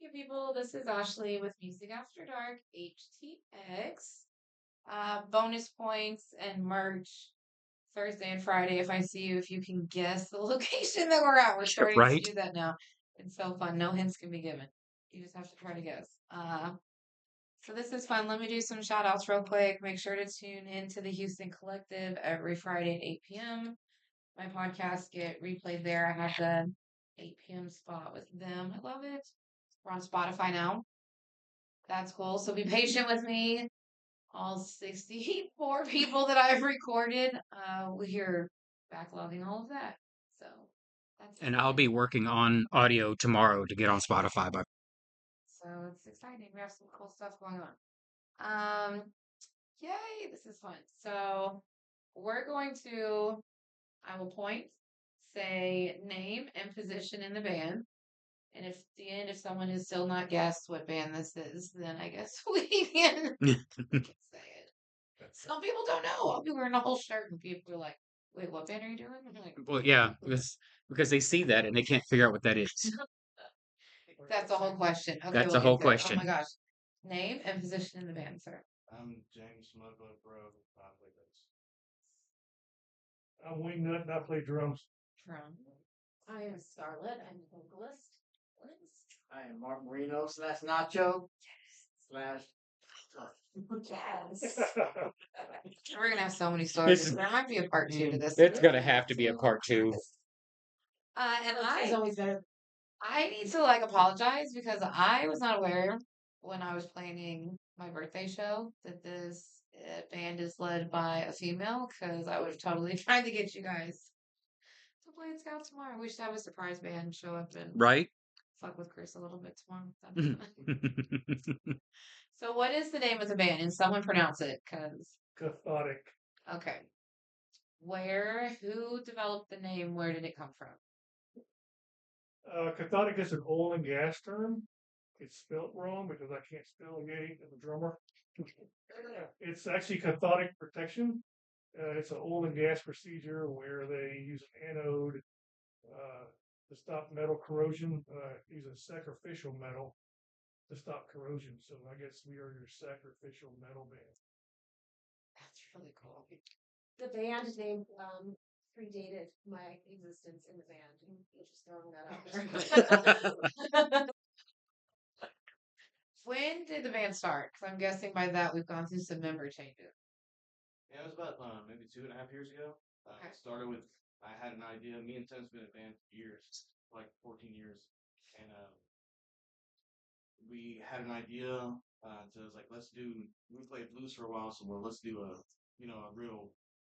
Hey people, this is Ashley with Music After Dark, HTX. Bonus points and merch Thursday and Friday if I see you, if you can guess the location that we're at. We're starting to Right? do that now. It's so fun. No hints can be given. You just have to try to guess. So this is fun. Let me do some shout outs real quick. Make sure to tune in to the Houston Collective every Friday at 8 p.m. My podcasts get replayed there. I have the 8 p.m. spot with them. I love it. We're on Spotify now. That's cool. So be patient with me. All 64 people that I've recorded. We're backlogging all of that. So that's And I'll exciting. be working on audio tomorrow to get on Spotify. But So it's exciting. We have some cool stuff going on. Yay, this is fun. So we're going to, I will point, say name and position in the band. And if at the end, if someone has still not guessed what band this is, then I guess we can say it. Some people don't know. I'll be wearing a whole shirt, and people are like, "Wait, what band are you doing?" I'm like, well, yeah, because they see that and they can't figure out what that is. "That's the whole question." Okay, That's we'll the whole get there. Oh question. my gosh, name and position in the band, sir. I'm James Mudbug Bro. I play bass. I'm Wingnut and I play drums. Drum. I am Scarlett. I'm the vocalist. I am Mark Marino / Nacho slash. Yes. We're gonna have so many stories. It's- There might be a part two to this. It's gonna have to be a part 2. And It's always better. I need to apologize because I was not aware when I was planning my birthday show that this band is led by a female because I would have totally tried to get you guys to play in Scout tomorrow. I wish I was a surprise band show up and Right? fuck with Chris a little bit tomorrow. That'd be fun. So what is the name of the band? And someone pronounce it because Khathodik. okay. Who developed the name? Where did it come from? Cathodic is an oil and gas term. It's spelled wrong because I can't spell gay as a drummer. It's actually cathodic protection. It's an oil and gas procedure where they use an anode to stop metal corrosion, using sacrificial metal to stop corrosion. So I guess we are your sacrificial metal band. That's really cool. The band name predated my existence in the band. Just throwing that out there. When did the band start? Because I'm guessing by that we've gone through some member changes. Yeah, it was about maybe 2.5 years ago. Okay. It started with I had an idea. Me and Tim's been in a band for years, like 14 years, and we had an idea. So it was like, we played blues for a while, so let's do a real.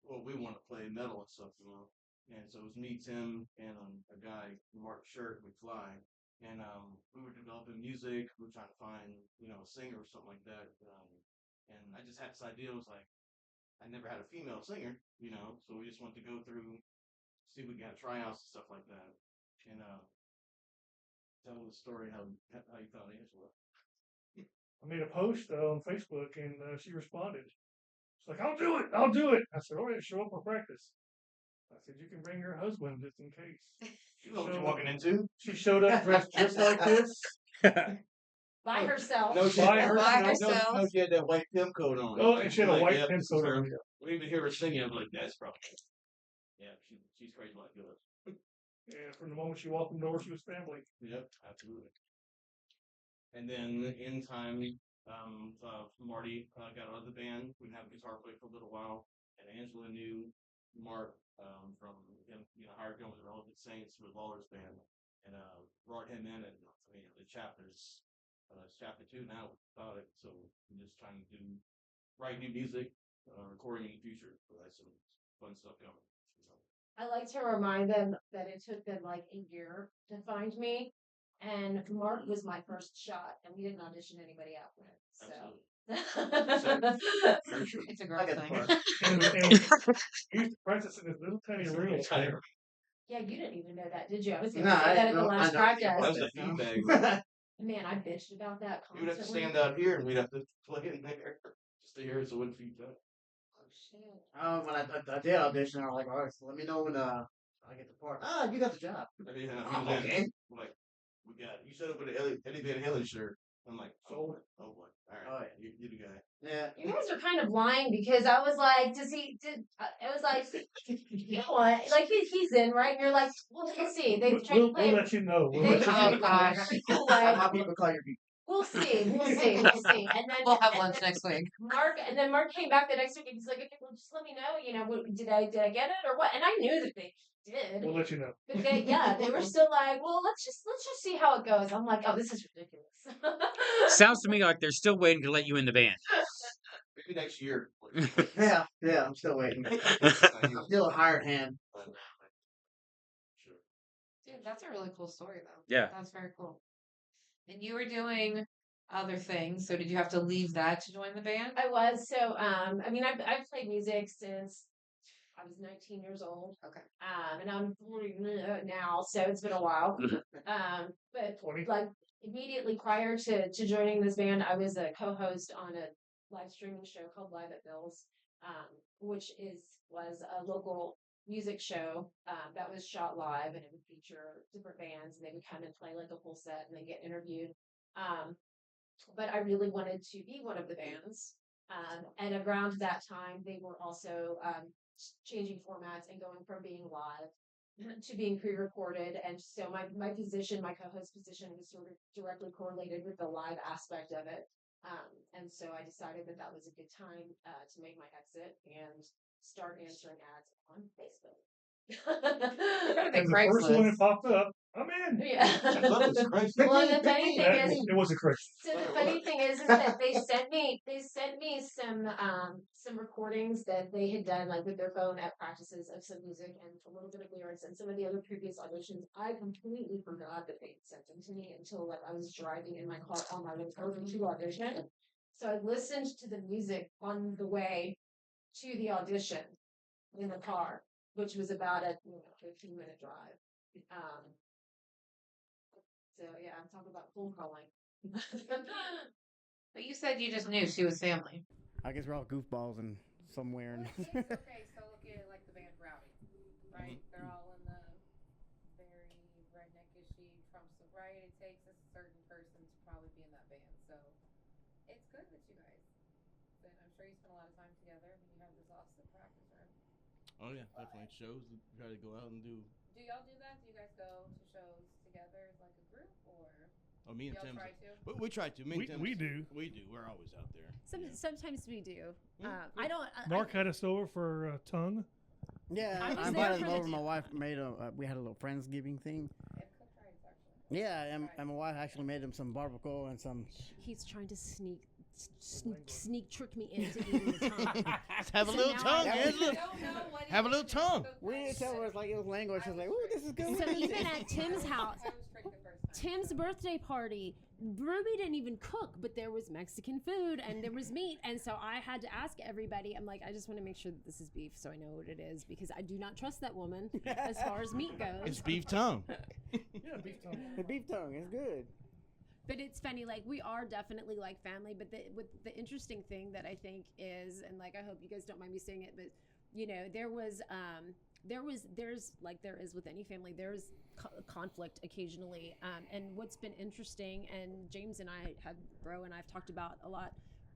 Well, we want to play metal and stuff, And so it was me, Tim, and a guy, Mark Shirt, with Fly. And we were developing music. We were trying to find, a singer or something like that. And I just had this idea. It was like, I never had a female singer, so we just wanted to go through, see if we got tryouts and stuff like that. And tell the story how you found Angela. I made a post on Facebook and she responded. She's like, I'll do it. I'll do it. I said, all right, show up for practice. I said, you can bring your husband just in case. You know what you're walking into. She showed up dressed just like this. By herself. No, she By had herself. No, she had that white pimp coat on. Oh, and she had a white yeah, pimp this is coat her. on. We even hear her singing. I'm like, that's probably. Yeah, she's crazy like us. And from the moment she walked in the door, she was family. Yep, absolutely. And then in time, Marty got out of the band. We didn't have a guitar player for a little while, and Angela knew Mark from him, hired him with the Relevant Saints with Lawler's band, and brought him in. And the chapter's chapter 2 now about it. So I'm just trying to write new music, recording in the future. So that's some fun stuff coming. I like to remind them that it took them like a year to find me. And Mark was my first shot, and we didn't audition anybody after him. So It's a girl thing. And he used to practice in this little tiny room. yeah, you didn't even know that, did you? I was No, going to say that at the I last know. practice. That was a feedback. Man, I bitched about that You would have to constantly. stand out here, and we'd have to play in there just to hear it, so it wouldn't feedback. Oh shit. When I did audition, I was like, all right, so let me know when I get the part. You got the job. Yeah, Oh, okay. Like You set up with an Eddie Van Halen shirt. I'm like, oh boy, all right, Oh, you're the guy. Yeah. You guys are kind of lying because I was like, it was like, you know what? Like, he's in, right? And you're like, well, let's see. They tried to We'll play. let you know. We'll They, let you Oh know. gosh. like, How people call your people. we'll see. And then We'll have lunch next week. Mark came back the next week and he's like, okay, well, just let me know, did I get it or what? And I knew that they did. We'll let you know. But they were still like, well, let's just see how it goes. I'm like, oh, this is ridiculous. Sounds to me like they're still waiting to let you in the band. Maybe next year. Yeah, I'm still waiting. I'm still a hired hand. Sure. Dude, that's a really cool story, though. Yeah. That's very cool. And you were doing other things, so did you have to leave that to join the band? I was so. I mean, I've played music since I was 19 years old. Okay. And I'm 40 now, so it's been a while. But 20. like immediately prior to joining this band, I was a co-host on a live streaming show called Live at Bill's, which was a local music show that was shot live, and it would feature different bands, and they would come and play like a full set, and they get interviewed. But I really wanted to be one of the bands. And around that time, they were also changing formats and going from being live to being pre-recorded. And so my position, my co-host position, was sort of directly correlated with the live aspect of it. And so I decided that was a good time to make my exit and start answering ads on Facebook. And the first one that popped up, I'm in. Yeah. Well, it's crazy. Well, the funny thing is, It was a crazy. so the funny thing is that they sent me some recordings that they had done like with their phone at practices of some music and a little bit of lyrics and some of the other previous auditions. I completely forgot that they sent them to me until like I was driving in my car on my way over to audition. So I listened to the music on the way to the audition in the car, which was about a 15-minute drive. So yeah, I'm talking about phone calling. But you said you just knew she was family. I guess we're all goofballs and somewhere. Okay, so look at like the band Rowdy, right? They're all in the very redneck-ishy Trumps of right. It takes a certain person to probably be in that band, so it's good that you guys. But I'm sure you spend a lot of time together when you have this offset practice, right? Oh yeah, definitely. Shows we try to go out and do. Do y'all do that? Do you guys go to shows together like a group, or Oh, me and y'all Tim. try to? We try to. Me and Tim. We do. We do. We're always out there. Sometimes we do. Yeah. I don't. Mark had us over for tongue. Yeah, I was I there invited for them the over. My wife made we had a little Friendsgiving thing. It cooked rice, actually. Yeah, and my wife actually made them some barbacoa and some. He's trying to sneak trick me into eating the tongue. Have a So little now tongue, I- Angela. Don't know what Have a little tongue. We didn't tell her it's like it was language. She was like, "Ooh, this is good." So even at Tim's house, I was tricked the first time. Tim's birthday party, Ruby didn't even cook, but there was Mexican food and there was meat, and so I had to ask everybody. I'm like, I just want to make sure that this is beef, so I know what it is, because I do not trust that woman as far as meat goes. It's beef tongue. Yeah, beef tongue. The beef tongue is good. But it's funny, like we are definitely like family. But the interesting thing that I think is, and like I hope you guys don't mind me saying it, but there's like there is with any family, there's conflict occasionally. And what's been interesting, and James and I have, Bro and I've talked about a lot,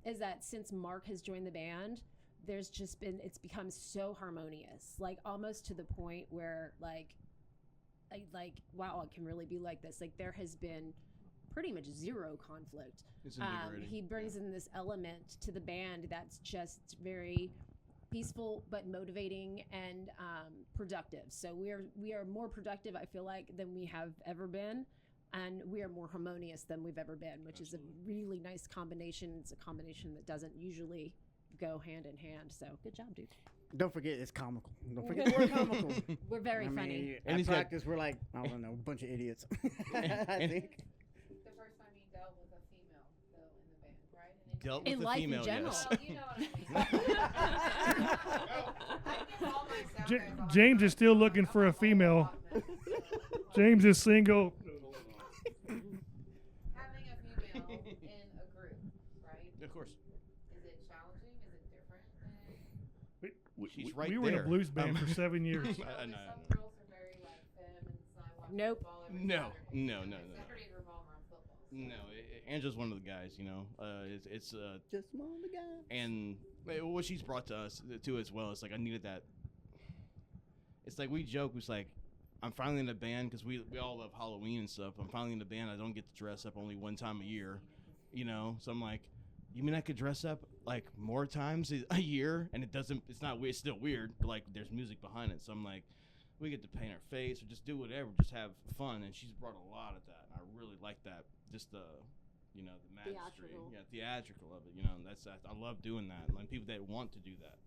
is that since Mark has joined the band, it's become so harmonious, like almost to the point where like wow, it can really be like this. Like there has been pretty much zero conflict. It's invigorating. He brings in this element to the band that's just very peaceful but motivating and productive. So we are more productive, I feel like, than we have ever been, and we are more harmonious than we've ever been, which is a really nice combination. It's a combination that doesn't usually go hand in hand. So good job, dude. Don't forget, it's comical. Don't forget we're comical. We're very I mean, funny. And at he's got- practice, we're like, I don't know, a bunch of idiots. I think. The first time you dealt with a female, though, in the band, right? And it- Dealt In with a life in female, general. yes. Well, you know what I mean. I give all my sound guys all the James time. is still looking for a female. James is single. Having a female in a group, right? Of course. Is it challenging? Is it different? She's right We were in a there. blues band for 7 years. I know. Some girls are very like femme and I watch Nope. football every No, Saturday. no, no, Every no. Saturday No, Angela's one of the guys. It's Just one of the guys. and what she's brought to us too as well. It's like I needed that. It's like we joke. It's like I'm finally in a band because we all love Halloween and stuff. I'm finally in a band. I don't get to dress up only one time a year, So I'm like, you mean I could dress up like more times a year? And it doesn't. It's not weird. It's still weird, but like there's music behind it. So I'm like, we get to paint our face or just do whatever, just have fun. And she's brought a lot of that. And I really like that. Just the the mastery, Theatrical. theatrical of it. That's I love doing that. Like people that want to do that.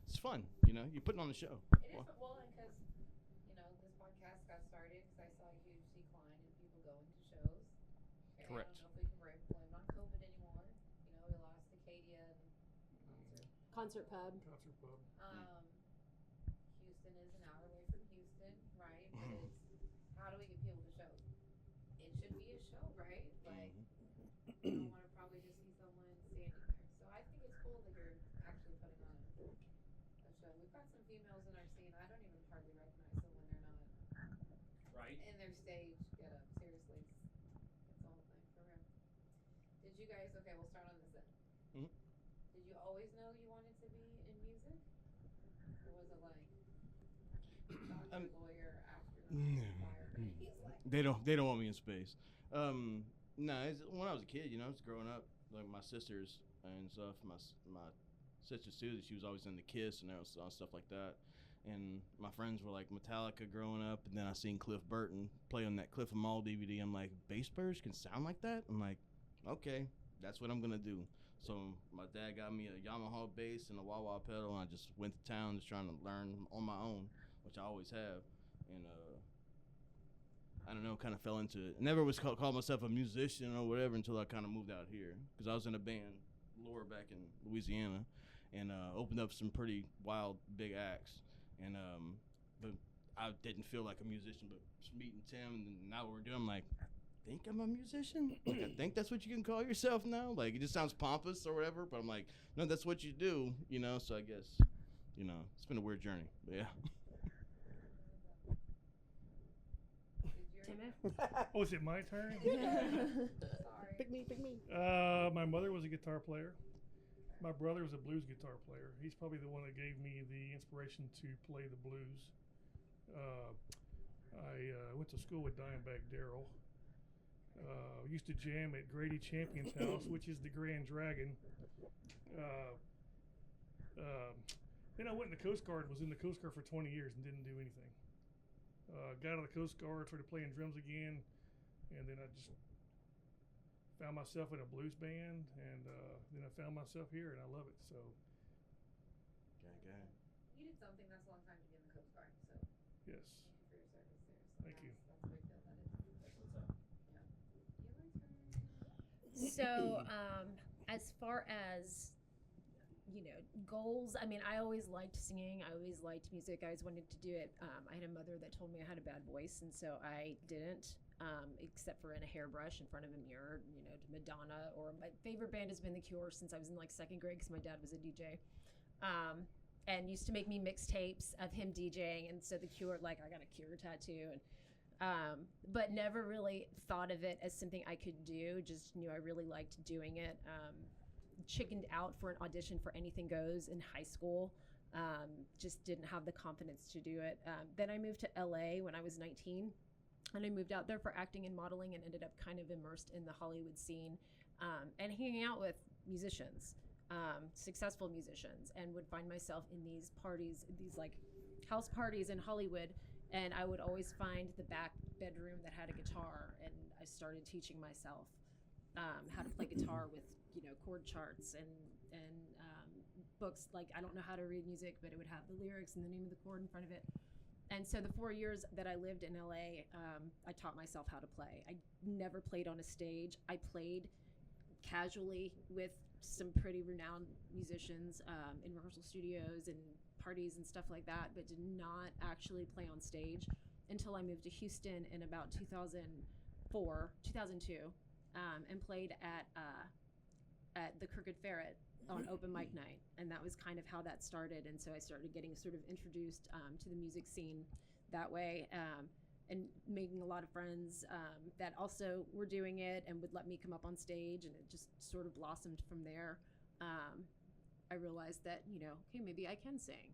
It's fun. You're putting on the show. It is, well, and because, this podcast got started because I saw a huge decline in people going to shows. And Correct. I don't know if we can blame it on COVID anymore. We lost Acadia and Concert pub. Concert pub. Houston is an hour away from Houston, right? But it's, how do we get people to shows? It should be a show, right? Like, you don't want to probably just see someone standing there. So I think it's cool that you're actually putting on a show. We've got some females in our scene. I don't even hardly recognize them when they're not Right. in their stage get up. Seriously, it's a whole thing for real. Did you guys? Okay, we'll start on this end. Mhm. Did you always know you wanted to be in music, or was it like doctor, lawyer, astronaut, He's like, They don't want me in space. No, when I was a kid, just growing up, like my sisters and stuff, my sister Susie, she was always into Kiss and stuff like that. And my friends were like Metallica growing up, and then I seen Cliff Burton play on that Cliff 'Em All DVD. I'm like, bass players can sound like that? I'm like, okay, that's what I'm gonna do. So my dad got me a Yamaha bass and a wah-wah pedal, and I just went to town just trying to learn on my own, which I always have. And I don't know, kind of fell into it. Never was called myself a musician or whatever until I kind of moved out here, because I was in a band, Lure, back in Louisiana, and opened up some pretty wild, big acts. And but I didn't feel like a musician, but just meeting Tim, and now what we're doing, I'm like, I think I'm a musician? Like, I think that's what you can call yourself now? Like, it just sounds pompous or whatever, but I'm like, no, that's what you do, So I guess, it's been a weird journey, but yeah. did your Oh, is it my turn? sorry. Pick me. My mother was a guitar player. My brother was a blues guitar player. He's probably the one that gave me the inspiration to play the blues. I went to school with Diamondback Darrell. Used to jam at Grady Champion's house, which is the Grand Dragon. Then I went in the Coast Guard, was in the Coast Guard for 20 years and didn't do anything. Got out of the Coast Guard, started playing drums again, and then I just found myself in a blues band, and then I found myself here, and I love it. So Okay. You did something that's a long time to be in the Coast Guard, so yes, thank you for your service there. So Thank you. That's a big deal. That is. That's what's up. Yeah. So, as far as goals, I mean, I always liked singing. I always liked music. I always wanted to do it. I had a mother that told me I had a bad voice, and so I didn't, except for in a hairbrush in front of a mirror, to Madonna. Or my favorite band has been The Cure since I was in like second grade because my dad was a DJ. And used to make me mixtapes of him DJing, and so The Cure, like, I got a Cure tattoo, and but never really thought of it as something I could do. Just knew I really liked doing it. Chickened out for an audition for Anything Goes in high school. Just didn't have the confidence to do it. Then I moved to LA when I was 19, and I moved out there for acting and modeling, and ended up kind of immersed in the Hollywood scene, and hanging out with musicians. Successful musicians, and would find myself in these parties, these like house parties in Hollywood, and I would always find the back bedroom that had a guitar, and I started teaching myself how to play guitar with chord charts and books. Like, I don't know how to read music, but it would have the lyrics and the name of the chord in front of it. And so the 4 years that I lived in LA, I taught myself how to play. I never played on a stage. I played casually with some pretty renowned musicians in rehearsal studios and parties and stuff like that, but did not actually play on stage until I moved to Houston in about 2002, and played at the Crooked Ferret on open mic night, and that was kind of how that started. And so I started getting sort of introduced to the music scene that way. and making a lot of friends that also were doing it and would let me come up on stage, and it just sort of blossomed from there. I realized that, you know, okay, maybe I can sing,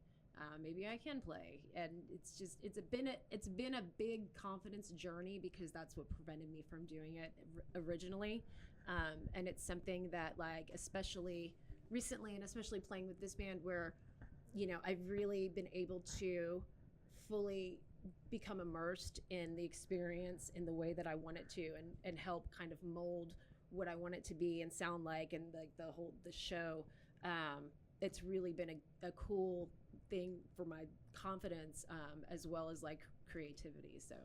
maybe I can play, and it's been a big confidence journey, because that's what prevented me from doing it originally, and it's something that, like, especially recently, and especially playing with this band, where, you know, I've really been able to fully become immersed in the experience in the way that I want it to, and help kind of mold what I want it to be and sound like, and like the show. It's really been a cool thing for my confidence, as well as like creativity. So.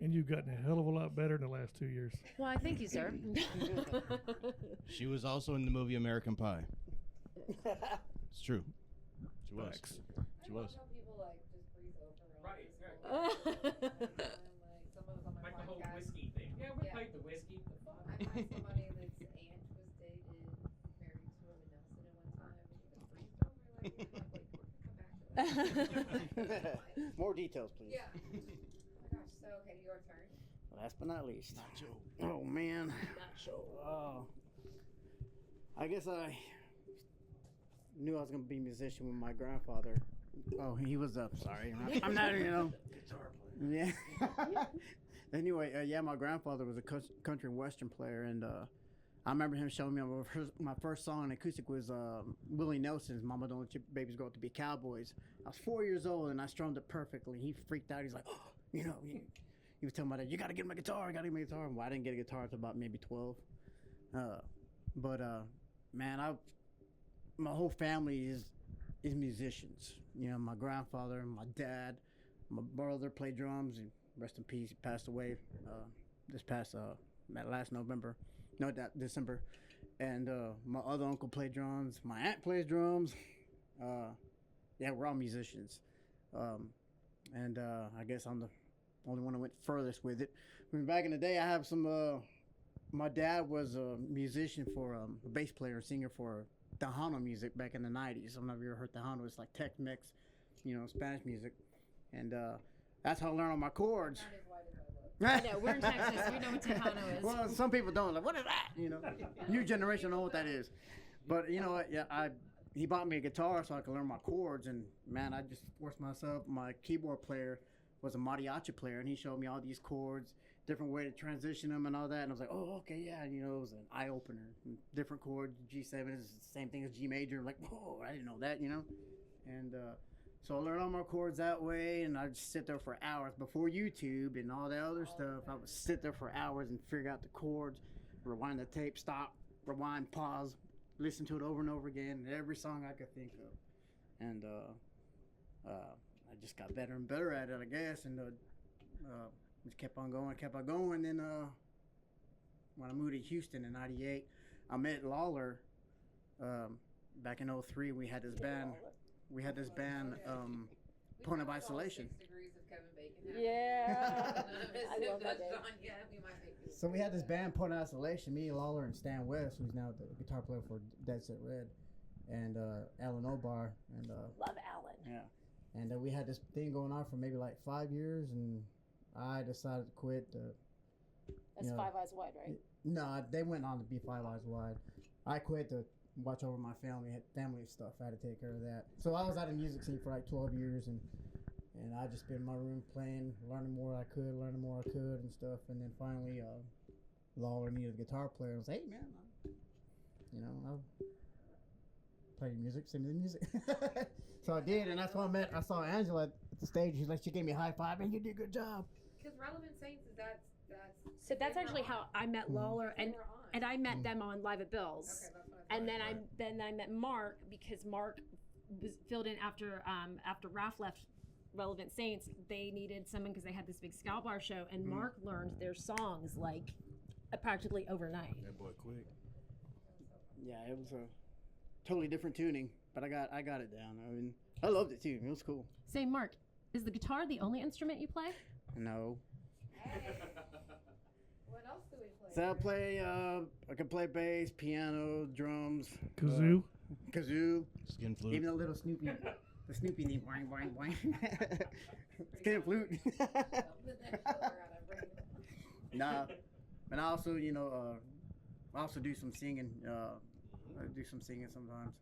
And you've gotten a hell of a lot better in the last 2 years. Well, I thank you, sir. She was also in the movie American Pie. It's true. She was. Facts. She was. People like just breeze over. Right, Like the whole whiskey thing. Yeah, we played the whiskey. I find somebody that's aunt was dated, married to Willie Nelson at one time, and he was breezed over. Like, I'm like, wait, we're gonna come back to that. More details, please. Yeah. Oh my gosh. So, okay, your turn. Last but not least. Nacho. Oh man. I guess I knew I was gonna be a musician with my grandfather. Oh, he was up. Sorry, I'm not. You know. Guitar player. Yeah. Anyway, yeah, my grandfather was a country and western player, and I remember him showing me my first song on acoustic was Willie Nelson's "Mama Don't Let Your Babies Grow Up to Be Cowboys." I was 4 years old, and I strummed it perfectly. He freaked out. He's like, oh, you know, he was telling my dad, "You got to get my guitar. I got to get my guitar." Well, I didn't get a guitar until about maybe 12. But man, my whole family is musicians. You know, my grandfather, my dad, my brother played drums, and rest in peace, he passed away this past last November, no, that December. And my other uncle played drums. My aunt plays drums. Yeah, we're all musicians. And I guess I'm the only one who went furthest with it. I mean, back in the day, I have some. My dad was a musician for a bass player and singer for Tejano music back in the 90s. I don't know if you ever heard Tejano. It's like Tex-Mex, you know, Spanish music. And that's how I learned all my chords. I know, we're in Texas. We know what Tejano is. Well, some people don't. Like, what is that? You know, new generation know what that is. But you know what? Yeah, he bought me a guitar so I could learn my chords. And man, I just forced myself. My keyboard player was a mariachi player, and he showed me all these chords, different way to transition them and all that. And I was like, oh, okay, yeah. And, you know, it was an eye opener. Different chords. G7 is the same thing as G major. I'm like, whoa, I didn't know that. You know, and so I learned all my chords that way, and I'd sit there for hours before YouTube and all that other stuff. I would sit there for hours and figure out the chords, rewind the tape, stop, rewind, pause, listen to it over and over again, every song I could think of. And I just got better and better at it, I guess, and just kept on going. Then when I moved to Houston in '98, I met Lawler back in '03. We had this band. Point of Isolation. 6 degrees of Kevin Bacon. Yeah. I love that day. Yeah, we might make it. So we had this band, Point of Isolation, me, Lawler, and Stan West, who's now the guitar player for Dead Set Red, and Alan Obar, and Love Alan. yeah, and we had this thing going on for maybe like 5 years, and I decided to quit. That's you know, Five Eyes Wide, right? No, they went on to be Five Eyes Wide. I quit to watch over my family stuff. I had to take care of that. So I was out of the music scene for like 12 years, and I just been in my room playing, learning more I could, and stuff. And then finally, Lawler needed a guitar player. I was like, hey man, I'll play music, sing the music. So I did, and that's when I saw Angela at the stage. She gave me a high five, and you did a good job. Because Relevant Saints is that's. So that's actually how I met Lawler, and I met them on Live at Bill's. Okay, that's what I And thought. then I met Mark, because Mark was filled in after Raph left Relevant Saints. They needed someone because they had this big ska bar show, and Mark learned their songs like practically overnight. That boy quick. Yeah, it was a totally different tuning, but I got it down. I mean, I loved it too. It was cool. Say, Mark, is the guitar the only instrument you play? No. What else do we play? So I can play bass, piano, drums, Kazoo. kazoo, Skin flute. even a little Snoopy the Snoopy thing, boing boing boing. Skin flute. Nah, and I also, I also do some singing. I do some singing sometimes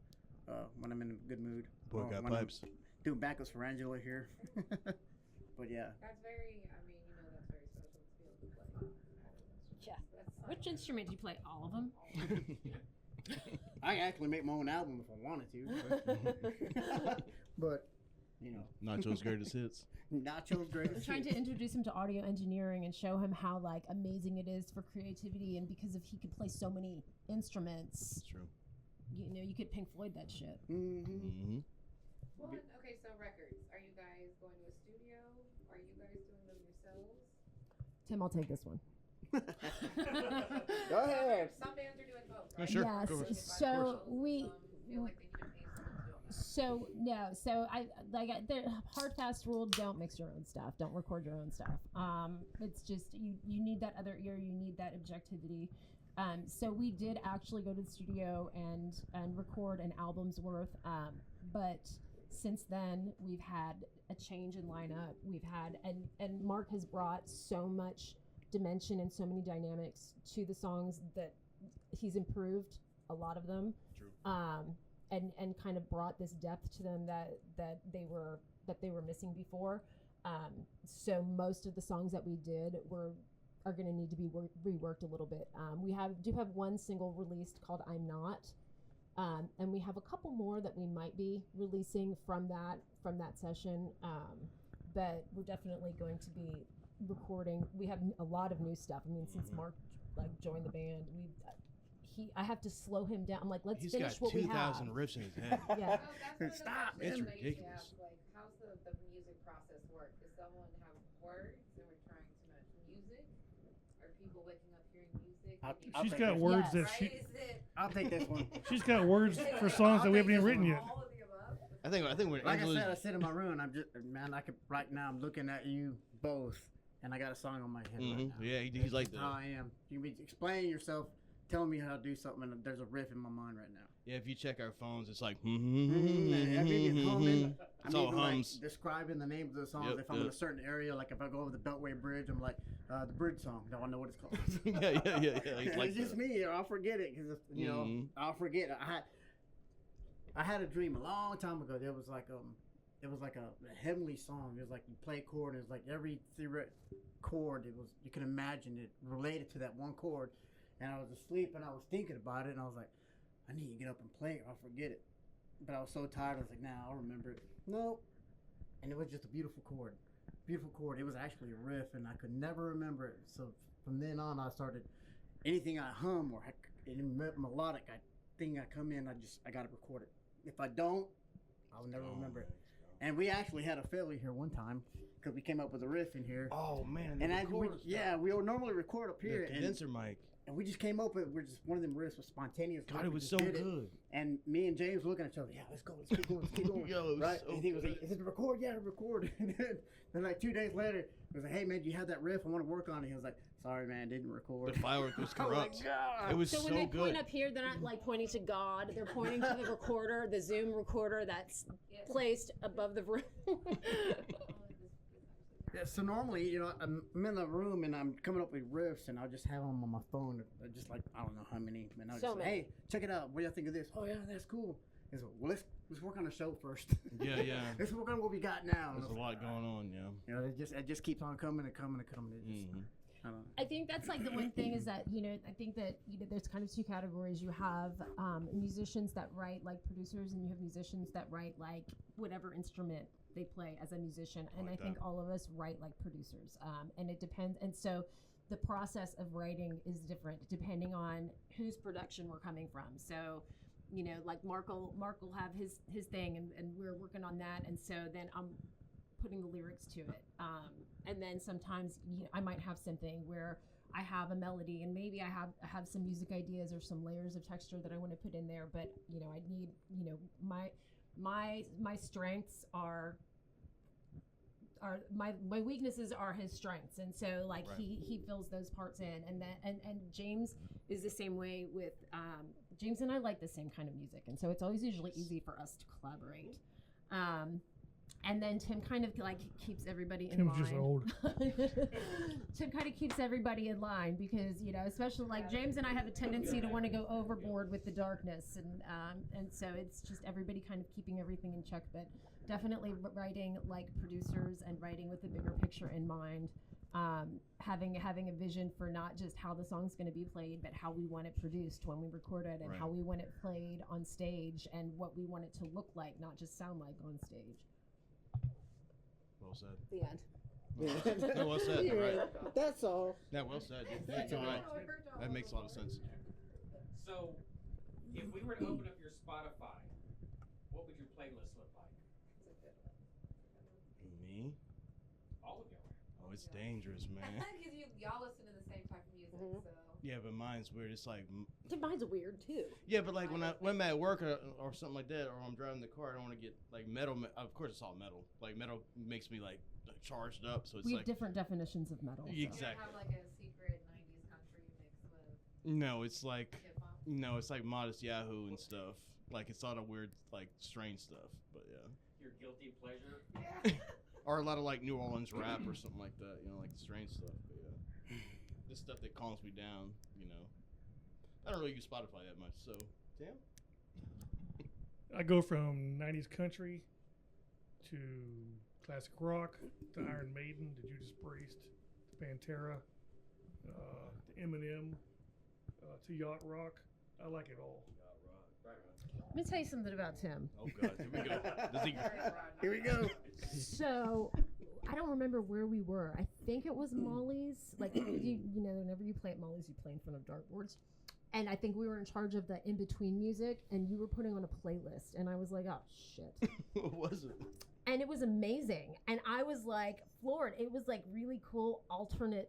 when I'm in a good mood. Boy got when I'm pipes. doing backups for Angela here. But yeah. That's very, I mean, that's very special to be able to play. Yeah. That's Which instrument do you play? All of them? I can actually make my own album if I wanted to. But Nacho's greatest hits. Nacho's greatest. I'm trying to introduce him to audio engineering and show him how like amazing it is for creativity, and because if he could play so many instruments, It's true. you could Pink Floyd that shit. Mm-hmm. Well, okay, so records. Are you guys going to a studio? Are you guys doing them yourselves? Tim, I'll take this one. Go ahead. Some bands are doing both, Oh, right? sure. Yes. Go for it. So we. Feel like they need to pay someone to do it. So no, so the hard fast rule: don't mix your own stuff, don't record your own stuff. It's just you need that other ear, you need that objectivity. So we did actually go to the studio and record an album's worth. But since then we've had a change in lineup. We've had and Mark has brought so much dimension and so many dynamics to the songs that he's improved a lot of them. True. And kind of brought this depth to them that they were missing before. So most of the songs that we did are going to need to be reworked a little bit. We do have one single released called "I'm Not," and we have a couple more that we might be releasing from that session. But we're definitely going to be recording. We have a lot of new stuff. I mean, since Mark joined the band, I have to slow him down. I'm like, let's He's finish got what we have. 2,000 riffs in his head. Yeah. Stop. It's It's ridiculous. Like, how's the music process work? Does someone have words and we're trying to match music? Are people waking up hearing music? I'll She's take got this. words Yes. that Right? she Is it I'll take this one. she's got words for songs that we haven't even written yet. all of the above? I think when Like I Angela's said, I sit in my room. I'm just right now. I'm looking at you both, and I got a song on my head right now. yeah, he's like That's how that. I am. You can be explaining yourself, telling me how to do something, and there's a riff in my mind right now. Yeah, if you check our phones, it's like I mean, humming. It's I'm all even, hums. Like, describing the names of the songs. Yep, If I'm in yep. a certain area, like if I go over the Beltway Bridge, I'm like, the bridge song. No, I know what it's called. yeah. He's like It's just that. me. I'll forget it because I'll forget. I had a dream a long time ago. It was like a heavenly song. It was like you play a chord, and it was like every chord. It was you can imagine it related to that one chord. And I was asleep, and I was thinking about it, and I was like, I need to get up and play it, or I'll forget it. But I was so tired. I was like, nah, I'll remember it. Nope. And it was just a beautiful chord. Beautiful chord. It was actually a riff, and I could never remember it. So from then on, I started anything I hum or any melodic thing I come in, I got to record it. If I don't, I'll never remember it. And we actually had a failure here one time because we came up with a riff in here. Oh man, And we would normally record up the here, condenser mic. and we just came up with one of them riffs was spontaneous. God, riff. it We was just so did it. good. And me and James looking at each other, yeah, let's go, let's keep going, let's keep going. Yo, it was right? so And he was good. like, is it record? Yeah, record. And then like 2 days later, he was like, hey man, do you have that riff? I want to work on it. He was like, sorry man, didn't record. The firework was Oh my corrupt. God. It was So so when they good. point up here, they're not like pointing to God. They're pointing to the recorder, the Zoom recorder that's placed above the room. Yeah, so normally, I'm in the room and I'm coming up with riffs, and I'll just have them on my phone. Just like I don't know how many, and I'll So just say, many. hey, check it out. What do you think of this? Oh yeah, that's cool. And so, well, let's work on the show first. Yeah. Let's work on what we got now. There's a lot going on, yeah. It just keeps on coming and coming and coming. It just, I don't know. I think that's like the one thing is that, I think that, there's kind of two categories. You have musicians that write like producers, and you have musicians that write like whatever instrument they play as a musician. And like I think that. all of us write like producers. And it depends. And so the process of writing is different depending on whose production we're coming from. So, like Mark will have his thing, and we're working on that. And so then I'm putting the lyrics to it. And then sometimes I might have something where I have a melody, and maybe I have some music ideas or some layers of texture that I want to put in there. But I need my strengths are my weaknesses are his strengths, and so like Right. he fills those parts in, and James is the same way with James and I like the same kind of music, and so it's always usually easy for us to collaborate. And then Tim kind of like keeps everybody in Tim's line. just old. Tim kind of keeps everybody in line because, you know, especially like James and I have a tendency to want to go overboard with the darkness, and so it's just everybody kind of keeping everything in check. But definitely writing like producers and writing with the bigger picture in mind. Having a vision for not just how the song's going to be played, but how we want it produced when we record it, and how we want it played on stage, and what we want it to look like, not just sound like on stage. Well said. The end. No, well said. Yeah, Right. that's all. Yeah, well said. You're right. That makes a lot of sense. So, if we were to open up your Spotify, what would your playlist look like? Me? All of y'all. Oh, it's dangerous, man. Because y'all listen to the same type of music, so. Yeah, but mine's weird. It's like, Mine's weird too. yeah, but like when I'm at work or something like that, or I'm driving the car, I don't want to get like metal. Of course, it's all metal. Like metal makes me like charged up, so it's We like have different definitions of metal. You exactly. have like a secret 90s country mix with No, it's like hip hop. no, it's like Modest Yahoo and stuff. Like it's all the weird, like strange stuff. But yeah, Your guilty pleasure? or a lot of like New Orleans rap or something like that. You know, like strange stuff. But yeah, this stuff that calms me down. You know, I don't really use Spotify that much. So, damn. I go from 90s country to classic rock to Iron Maiden to Judas Priest to Pantera to Eminem to yacht rock. I like it all. Let me tell you something about Tim. Oh God, here we go. Does he? Here we go. So, I don't remember where we were. I think it was Molly's. Like, you know, whenever you play at Molly's, you play in front of dartboards. And I think we were in charge of the in-between music, and you were putting on a playlist. And I was like, oh, shit. What was it? And it was amazing. And I was like floored. It was like really cool alternative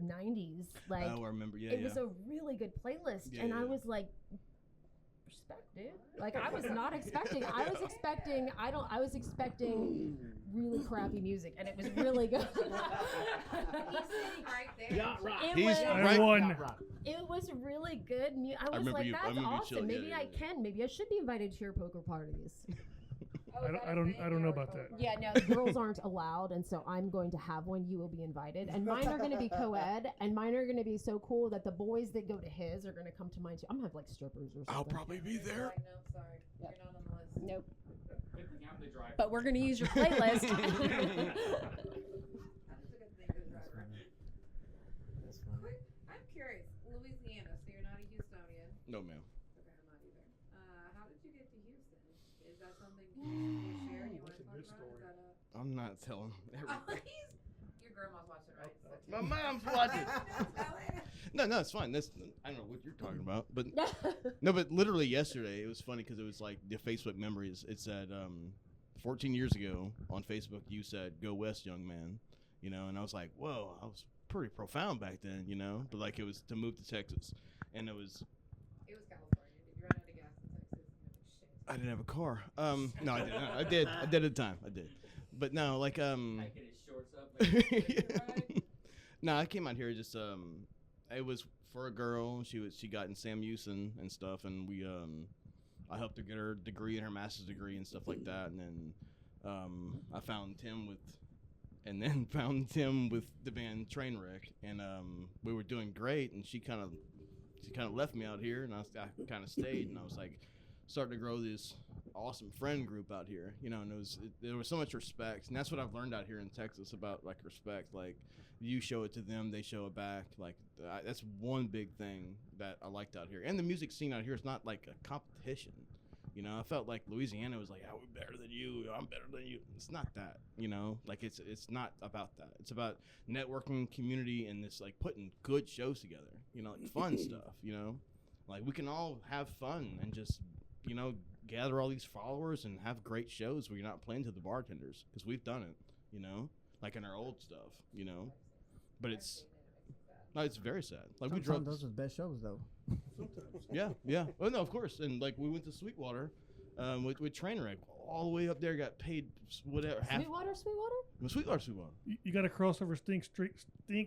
90s. Like, Oh, I remember. Yeah, it was a really good playlist. Yeah, And I yeah. was like, respect, dude. Like, I was not expecting. I was expecting really crappy music, and it was really good. He's sitting right there. Yacht rock. It He's was, right. I won. Yacht rock. it was really good. I was remember like, you- I that's remember you awesome. chilling. Yeah, Maybe yeah, I yeah. can. Maybe I should be invited to your poker parties. I don't know about that. Yeah, no, girls aren't allowed, and so I'm going to have one. You will be invited, and mine are going to be co-ed, and mine are going to be so cool that the boys that go to his are going to come to mine too. I'm gonna have like strippers or something. I'll probably be there. Like, no, sorry. You're not on the list. Nope. Good thing I'm the driver. But we're going to use your playlist. That's a good thing, good driver. Quick, I'm curious. Louisiana, so you're not a Houstonian. No, ma'am. Okay, I'm not either. How did you get to Houston? Is that something you share and you want to That's a talk good about? story. Is that I'm not telling a... everything. Your grandma's watching, right? So- My mom's watching. No, it's fine. I don't know what you're talking about, but no, but literally yesterday it was funny because it was like the Facebook memories. It said 14 years ago on Facebook you said "Go West, young man," you know, and I was like, whoa, I was pretty profound back then, you know. But like it was to move to Texas, and it was It was California. Did you run out of gas in Texas? And you're like, shit. I didn't have a car. No, I didn't. I did at the time. I did, but no, like Hiking his shorts up. Like, No, I came out here just it was for a girl. She got in Sam Houston and stuff, and we I helped her get her degree and her master's degree and stuff like that, and then I found Tim with the band Trainwreck, and we were doing great, and she kind of left me out here, and I kind of stayed, and I was like starting to grow this awesome friend group out here, you know, and there was so much respect, and that's what I've learned out here in Texas about like respect. Like you show it to them, they show it back. Like that's one big thing that I liked out here, and the music scene out here is not like a competition. You know, I felt like Louisiana was like, "Oh, we're better than you. I'm better than you." It's not that. You know, like it's not about that. It's about networking, community, and this like putting good shows together. You know, like fun stuff. You know, like we can all have fun and just gather all these followers and have great shows where you're not playing to the bartenders, because we've done it. You know, like in our old stuff. You know, but it's very sad. Like we drove. Those are the best shows though. Yeah. Oh no, of course. And like we went to Sweetwater, with Trainwreck all the way up there. Got paid whatever. Sweetwater? Sweetwater. You got to cross over Stink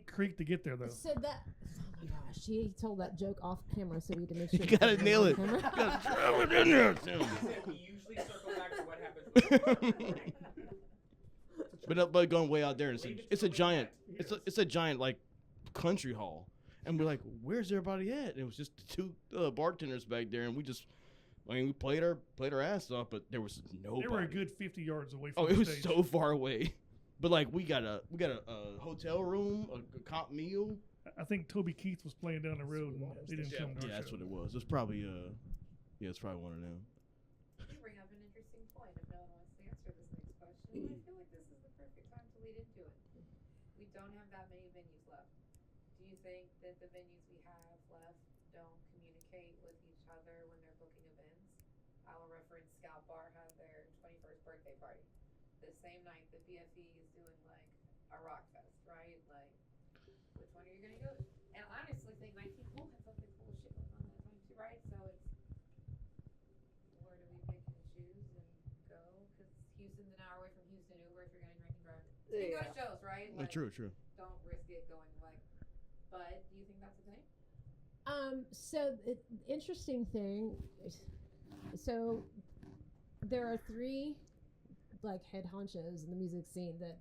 Creek to get there though. So that, oh my gosh, he told that joke off camera, so we had to make sure. You gotta nail it. on camera. Gotta drive it in there, Tim. we usually circle back to what happens But going way out there, it's Leave it it's to a the giant, weekend. it's a giant like country hall, and we're like, where's everybody at? And it was just two bartenders back there, and we just, I mean, we played our ass off, but there was nobody. They were a good 50 yards away from Oh, the it was stage. so far away. But like we got a hotel room, a comp meal. I think Toby Keith was playing down the road, and they didn't come to our Yeah, that's show. what it was. It's probably it's probably one of them. You bring up an interesting point. If no one wants to answer this next question, I feel like this is the perfect time to lead into it. We don't have that many venues left. Do you think that the venues we have left don't communicate with each other when they're booking events? I'll reference Scout Bar had their 21st birthday party. The same night the BFE is doing like a rock fest, right? Like, which one are you gonna go to? And I honestly think 19 Pool had something cool shit going on that time too, right? So it's where do we pick and choose and go? Because Houston's an hour away from Houston. Uber if you're gonna drink and drive. So you go to shows, right? Like, True. don't risk it going like. But do you think that's a thing? So interesting thing. So there are three like head honchos in the music scene that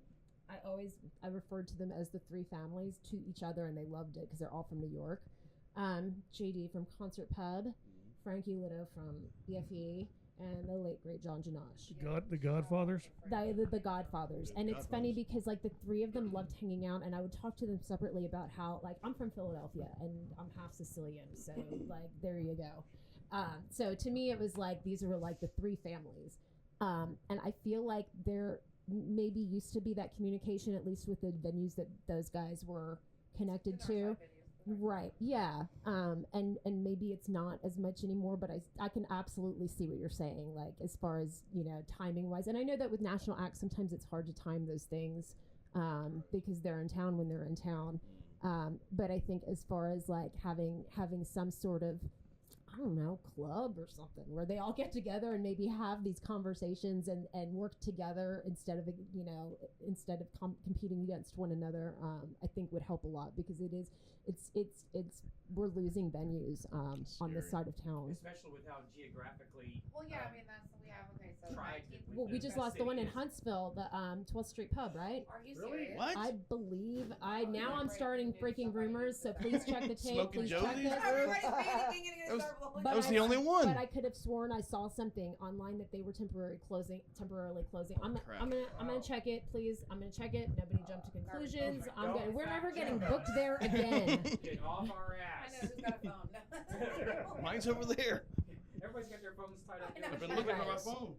I referred to them as the three families to each other, and they loved it because they're all from New York. JD from Concert Pub, Frankie Litto from BFE, and the late great John Janosh. The Godfathers. The Godfathers. And it's funny because like the three of them loved hanging out, and I would talk to them separately about how like I'm from Philadelphia and I'm half Sicilian, so like there you go. So to me it was like these were like the three families. And I feel like there maybe used to be that communication, at least with the venues that those guys were connected to. Right. Yeah. And maybe it's not as much anymore, but I can absolutely see what you're saying, like as far as, timing wise. And I know that with national acts, sometimes it's hard to time those things, because they're in town when they're in town. But I think as far as like having some sort of, I don't know, club or something where they all get together and maybe have these conversations and work together instead of competing against one another, I think would help a lot, because we're losing venues on this side of town. Especially with how geographically. Well, yeah, I mean we have so tried 19th. Well, we just lost the one in Huntsville, the 12th Street Pub, right? Are you Really? serious? What? I believe I'm starting breaking rumors, so please check the tape. Smoking Please check Josie's? this. Everybody's panicking and it's But That was I- the only one. But I could have sworn I saw something online that they were temporarily closing. I'm gonna check it, please. I'm gonna check it. Nobody jump to conclusions. We're never getting booked there again. Get off our I ass. know who's got a phone. Mine's over there. Everybody's got their phones tied up. I know. I've been looking for my Right. phone.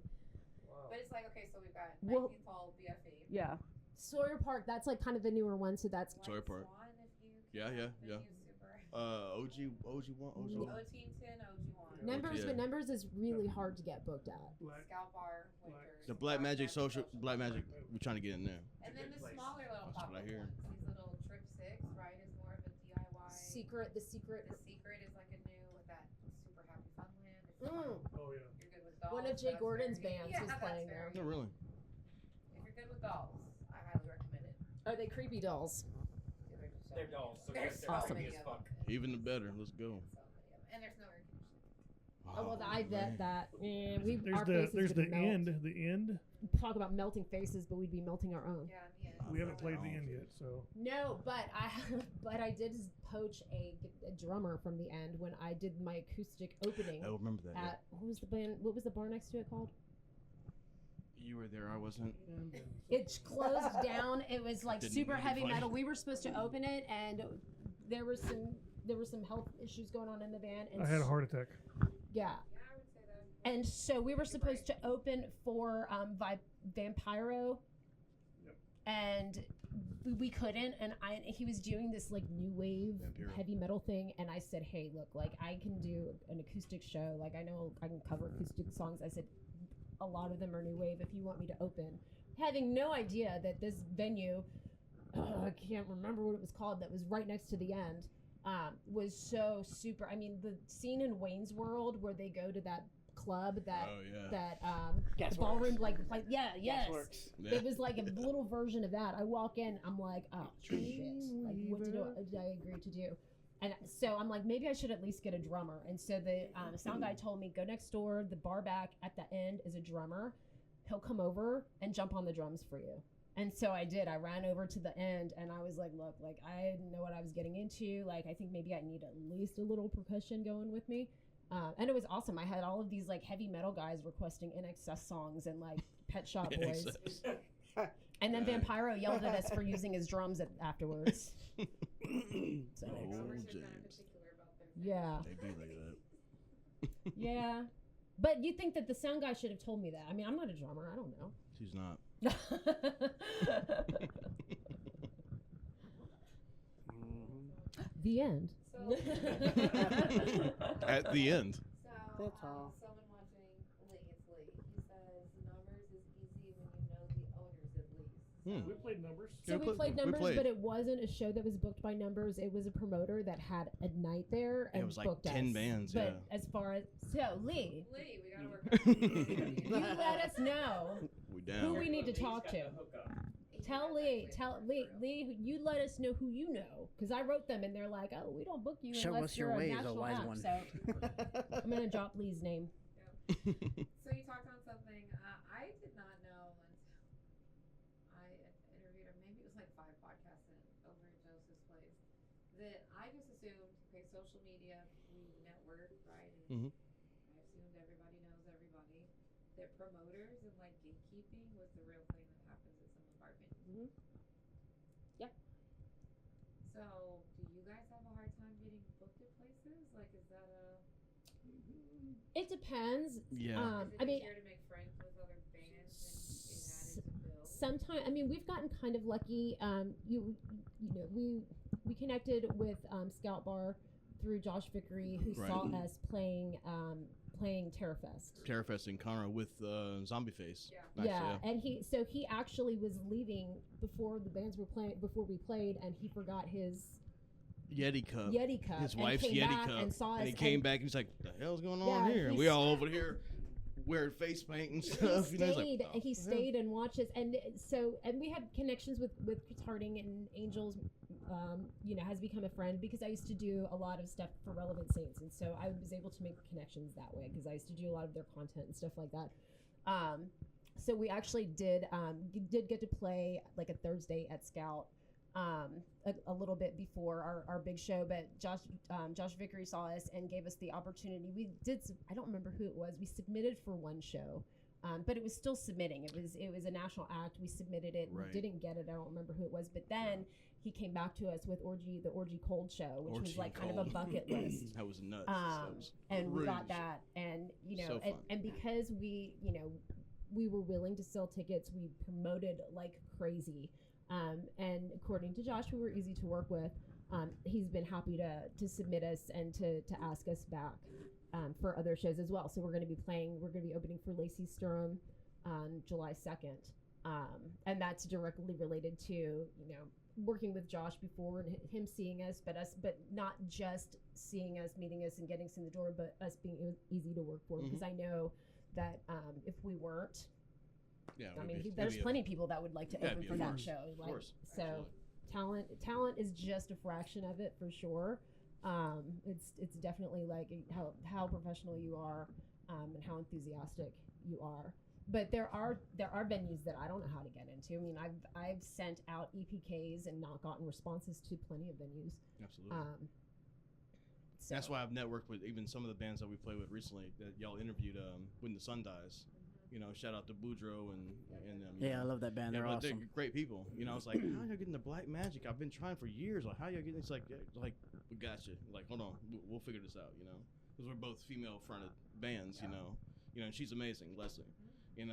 But it's like, okay, so we've got Well- 19th Hall BFE. Yeah. Sawyer Park, that's like kind of a newer one, so that's Sawyer Park. Swan, if you Yeah. venue's super. OG1. OT10, OG1. numbers, yeah. but numbers is really hard to get booked at. Scout Bar, Winters. The Black Magic Black Magic. We're trying to get in there. And then Good the place. smaller little That's what I pop-up hear. ones. These little Trip 6, right, is more of a DIY. The secret. The Secret is like a new with that super happy Funland. If Oh, yeah. you're good with dolls. One of Jay that's Gordon's very- bands yeah, was that's playing very there. No, really. If you're good with dolls, I highly recommend it. Are they creepy dolls? Yeah, they're just so They're many. dolls, so There's yes, so they're Awesome. many creepy as of fuck. them. Even the better. Let's go. So many of them. And there's no air conditioning. Oh well, Oh, I bet man. that. Our There's faces the would melt. end. The end. Talk about melting faces, but we'd be melting our own. Yeah, in the end. We haven't played the end yet, so. No, but I did poach a drummer from the end when I did my acoustic opening I remember that. Yeah. at what was the bar next to it called? You were there. I wasn't. It closed down. It was like Didn't super make it heavy funny. metal. We were supposed to open it, and there were some health issues going on in the band. And I had a heart attack. Yeah. Yeah, I would say that. And so we were supposed to open for Vampiro, Yep. and we couldn't. And he was doing this like new wave Vampiro. heavy metal thing, and I said, "Hey, look, like I can do an acoustic show. Like I know I can cover acoustic songs." I said, "A lot of them are new wave. If you want me to open," having no idea that this venue, I can't remember what it was called, that was right next to the end, was so super. I mean, the scene in Wayne's World where they go to that club that Oh yeah. that Gasworks. ballroom like yes. Gasworks. Yeah. It was like a little version of that. I walk in, I'm like, oh shit, like what did I agree to do? And so I'm like, maybe I should at least get a drummer. And so the sound guy told me, go next door. The bar back at the end is a drummer. he'll come over and jump on the drums for you. And so I did. I ran over to the end and I was like, look, like I didn't know what I was getting into. Like I think maybe I need at least a little percussion going with me. And it was awesome. I had all of these like heavy metal guys requesting NXS songs and like Pet Shop Boys. And then Vampiro yelled at us for using his drums afterwards. So, James. yeah. They be like that. Yeah. But you'd think that the sound guy should have told me that. I mean, I'm not a drummer. I don't know. She's not. The end. So, At the end. so That's all. someone watching Lee, it's Lee. He says numbers is easy when you know the owners at least. Hmm. We played numbers. So Yeah, we played we Numbers, played. but it wasn't a show that was booked by Numbers. It was a promoter that had a night there and It was like booked 10 us. bands, But yeah. as far as Lee, Lee, we gotta work on you let us know We who down. we need to talk to. Tell Lee, you let us know who you know, because I wrote them and they're like, oh, we don't book you Show unless us you're your a ways, a national wise act. one. So I'm gonna drop Lee's name. So you talked on something I did not know until I interviewed him. Maybe it was like 5 podcasts in over at Joseph's place. That I just assumed, okay, social media, we network, right? And Mhm. I assumed everybody knows everybody. That promoters and like gatekeeping was the real thing that happens at some apartments. Mhm. Yeah. So do you guys have a hard time getting booked at places? Like, is that a? It depends. Yeah. Is it I mean, easier to make friends with other bands and get added to bills? sometimes I mean we've gotten kind of lucky. You know we connected with Scout Bar through Josh Vickery, who Right. saw us playing Terrorfest. Terrorfest in Conroe with Zombie Face. Yeah. Nice, Yeah, and he actually was leaving before the bands were playing, before we played, and he forgot his Yeti Cup. Yeti cup. His and wife's came Yeti back Cup. and saw us. And he came back and he's like, the hell's going on Yeah, here? And he we all over here wearing face paint and stuff. He You know, stayed. he's like, "Oh, He the hell?" stayed and watched us, and we had connections with Harding and Angels. You know, has become a friend because I used to do a lot of stuff for Relevant Saints, and so I was able to make connections that way because I used to do a lot of their content and stuff like that. So we actually did get to play like a Thursday at Scout. A little bit before our big show, but Josh Vickery saw us and gave us the opportunity. We did. I don't remember who it was. We submitted for one show, but it was still submitting. It was a national act. We submitted it. Right. We didn't get it. I don't remember who it was. But then he came back to us with the Orgy Cold show, which was Orgy like kind of a Cold. bucket list. That was nuts. That was And we got crazy. that, and you know, So fun. and because we were willing to sell tickets, we promoted like crazy. And according to Josh, we were easy to work with. He's been happy to submit us and to ask us back for other shows as well. So we're going to be opening for Lacey Sturm on July 2nd. And that's directly related to, working with Josh before and him seeing us, but not just seeing us, meeting us and getting us in the door, but us being easy to work for. Because I know that if we weren't, Yeah, I it'd mean, be- there's it'd be a- plenty of people that would like to Yeah, open it'd be for a that first. show. Of Like, course, so talent is just a fraction of it for sure. It's definitely like how professional you are, and how enthusiastic you are. But there are venues that I don't know how to get into. I mean, I've sent out EPKs and not gotten responses to plenty of venues. Absolutely. So. That's why I've networked with even some of the bands that we played with recently that y'all interviewed. When the Sun Dies, shout out to Boudreaux and Yeah, I love that band. yeah, They're but awesome. they're great people. It's like, how y'all getting the Black Magic? I've been trying for years. Like, how y'all getting? It's like, we got you. Like, hold on, we'll figure this out. Because we're both female fronted bands. And she's amazing, Leslie. And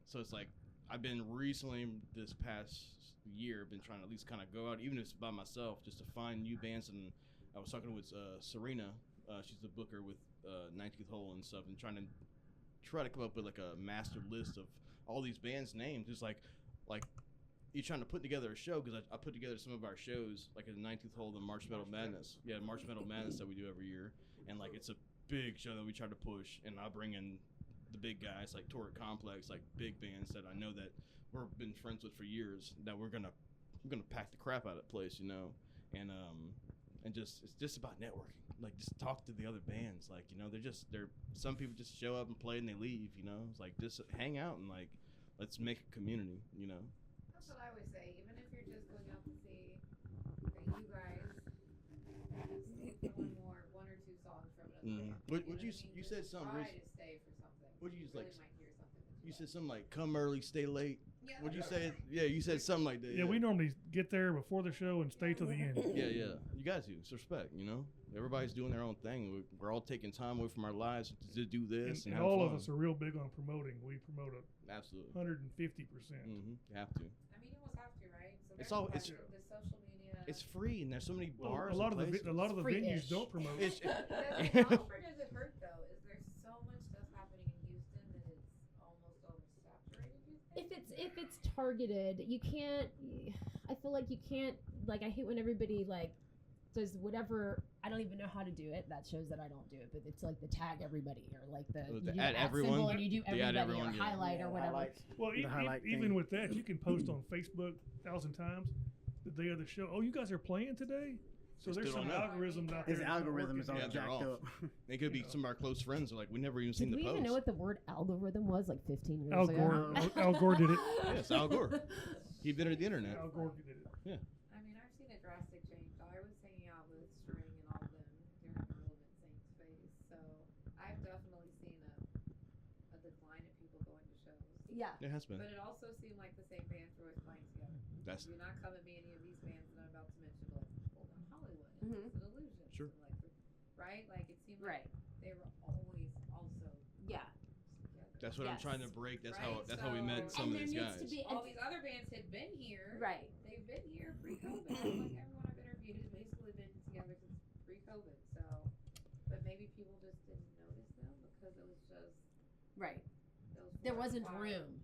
so it's like I've been recently this past year been trying to at least kind of go out, even if it's by myself, just to find new bands. And I was talking with Serena. She's the booker with 19th Hole and stuff, and trying to come up with like a master list of all these bands' names. Just like you're trying to put together a show, because I put together some of our shows like at the 19th Hole, the Marshmallow Madness. Yeah, Marshmallow Madness that we do every year, and like it's a big show that we try to push, and I bring in the big guys like Torrid Complex, like big bands that I know that we've been friends with for years, that we're gonna pack the crap out of the place, and it's just about networking. Like, just talk to the other bands. Like, you know, they're some people just show up and play and they leave. You know, it's like just hang out and like let's make a community. You know. That's what I always say. Even if you're just going out to see you guys, one or two songs from another band. Would you said something? Try to stay for something. What did you really like? Might hear something You said something like "come early, stay late." Yeah, What did you say? Yeah, you said something like that. Yeah, we normally get there before the show and stay till the end. Yeah. You guys do. It's respect, you know? Everybody's doing their own thing. We're all taking time away from our lives to do this. And have all fun. of us are real big on promoting. We promote Absolutely. 150%. You have to. I mean, you almost have to, right? So It's all- the it's- social media. It's free, and there's so many Well, bars. a lot of and the venues Free-ish. don't promote. It's, How hard does it hurt though? Is there so much stuff happening in Houston that it's almost oversaturated? You think? If it's targeted, you can't. I feel like you can't. Like, I hate when everybody like does whatever. I don't even know how to do it. That shows that I don't do it. But it's like the tag everybody or like you do add the everyone. symbol and you do The add everybody everyone, or yeah. highlight or whatever. highlights. Well, The highlight even thing. with that, you can post on Facebook 1,000 times the day of the show. Oh, you guys are playing today? So They there's still some don't know. algorithm out there. His that's not algorithm is all working. Yeah, they're jacked off. up. They could be some of our close friends. Are like, we never even seen Did the we post. even know what the word algorithm was like 15 years Al ago? Gore, Al Gore did it. Yes, Al Gore. He invented the internet. Al Gore did it. I mean, I've seen a drastic change. I was hanging out with String and all of them during the Relevant Saints phase, so I've definitely seen a decline in people going to shows. Yeah. It has been. But it also seemed like the same bands were always playing together. That's Do not come at me any of these bands that I'm about to mention, like Hold On Hollywood, and Mhm. It's an Illusion, Sure. and like, right? Like it seemed Right. like they were always also Yeah. together. that's what I'm Yes. trying to break. That's Right, how we met so- some of And these there needs guys. to be All these other bands had been here. right. They've been here pre-COVID. Like everyone I've interviewed has basically been together since pre-COVID. So, but maybe people just didn't notice them because it was just Right. those There 4 or wasn't 5. room.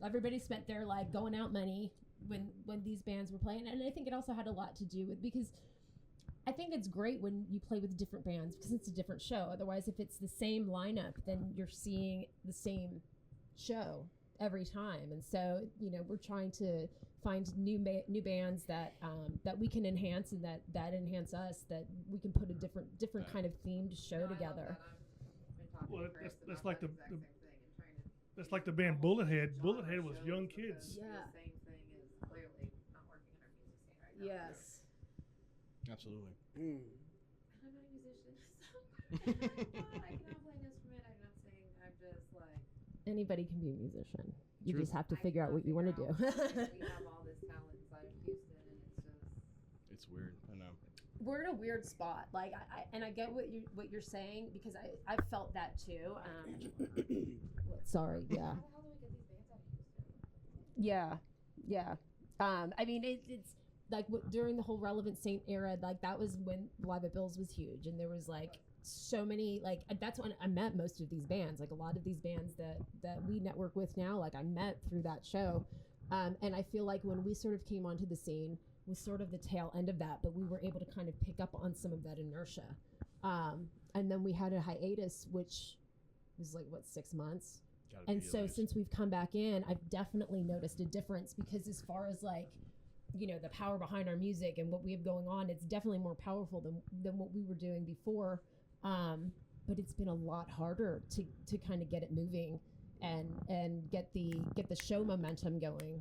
Everybody spent their like going out money when these bands were playing, and I think it also had a lot to do with because I think it's great when you play with different bands because it's a different show. Otherwise, if it's the same lineup, then you're seeing the same show every time. And so, we're trying to find new bands that that we can enhance and that enhance us. That we can put a different kind of themed show No, I love together. that. I've been talking Well, to Chris that's about like that the- exact same thing and trying to That's like the band Bullethead. Bullethead was young kids. Yeah. The same thing is clearly not working in our music scene right now. Yes. Absolutely. Mm. And I'm not a musician, so I cannot play an instrument. I'm not saying I'm just like Anybody can be a musician. You True. just have to I figure out cannot what you want to do. figure out why we have all this talent inside of Houston, and it's just It's weird. I know. We're in a weird spot. Like I get what you're saying because I've felt that too. Sorry. Yeah. how the hell do we get these bands out of Houston? Yeah. I mean, it's like during the whole Relevant Saint era, like that was when Live at Bill's was huge, and there was like so many like that's when I met most of these bands. Like a lot of these bands that we network with now, like I met through that show, and I feel like when we sort of came onto the scene was sort of the tail end of that, but we were able to kind of pick up on some of that inertia, and then we had a hiatus, which was like 6 months. Gotta And be so at least. since we've come back in, I've definitely noticed a difference because as far as like, the power behind our music and what we have going on, it's definitely more powerful than what we were doing before. But it's been a lot harder to kind of get it moving and get the show momentum going.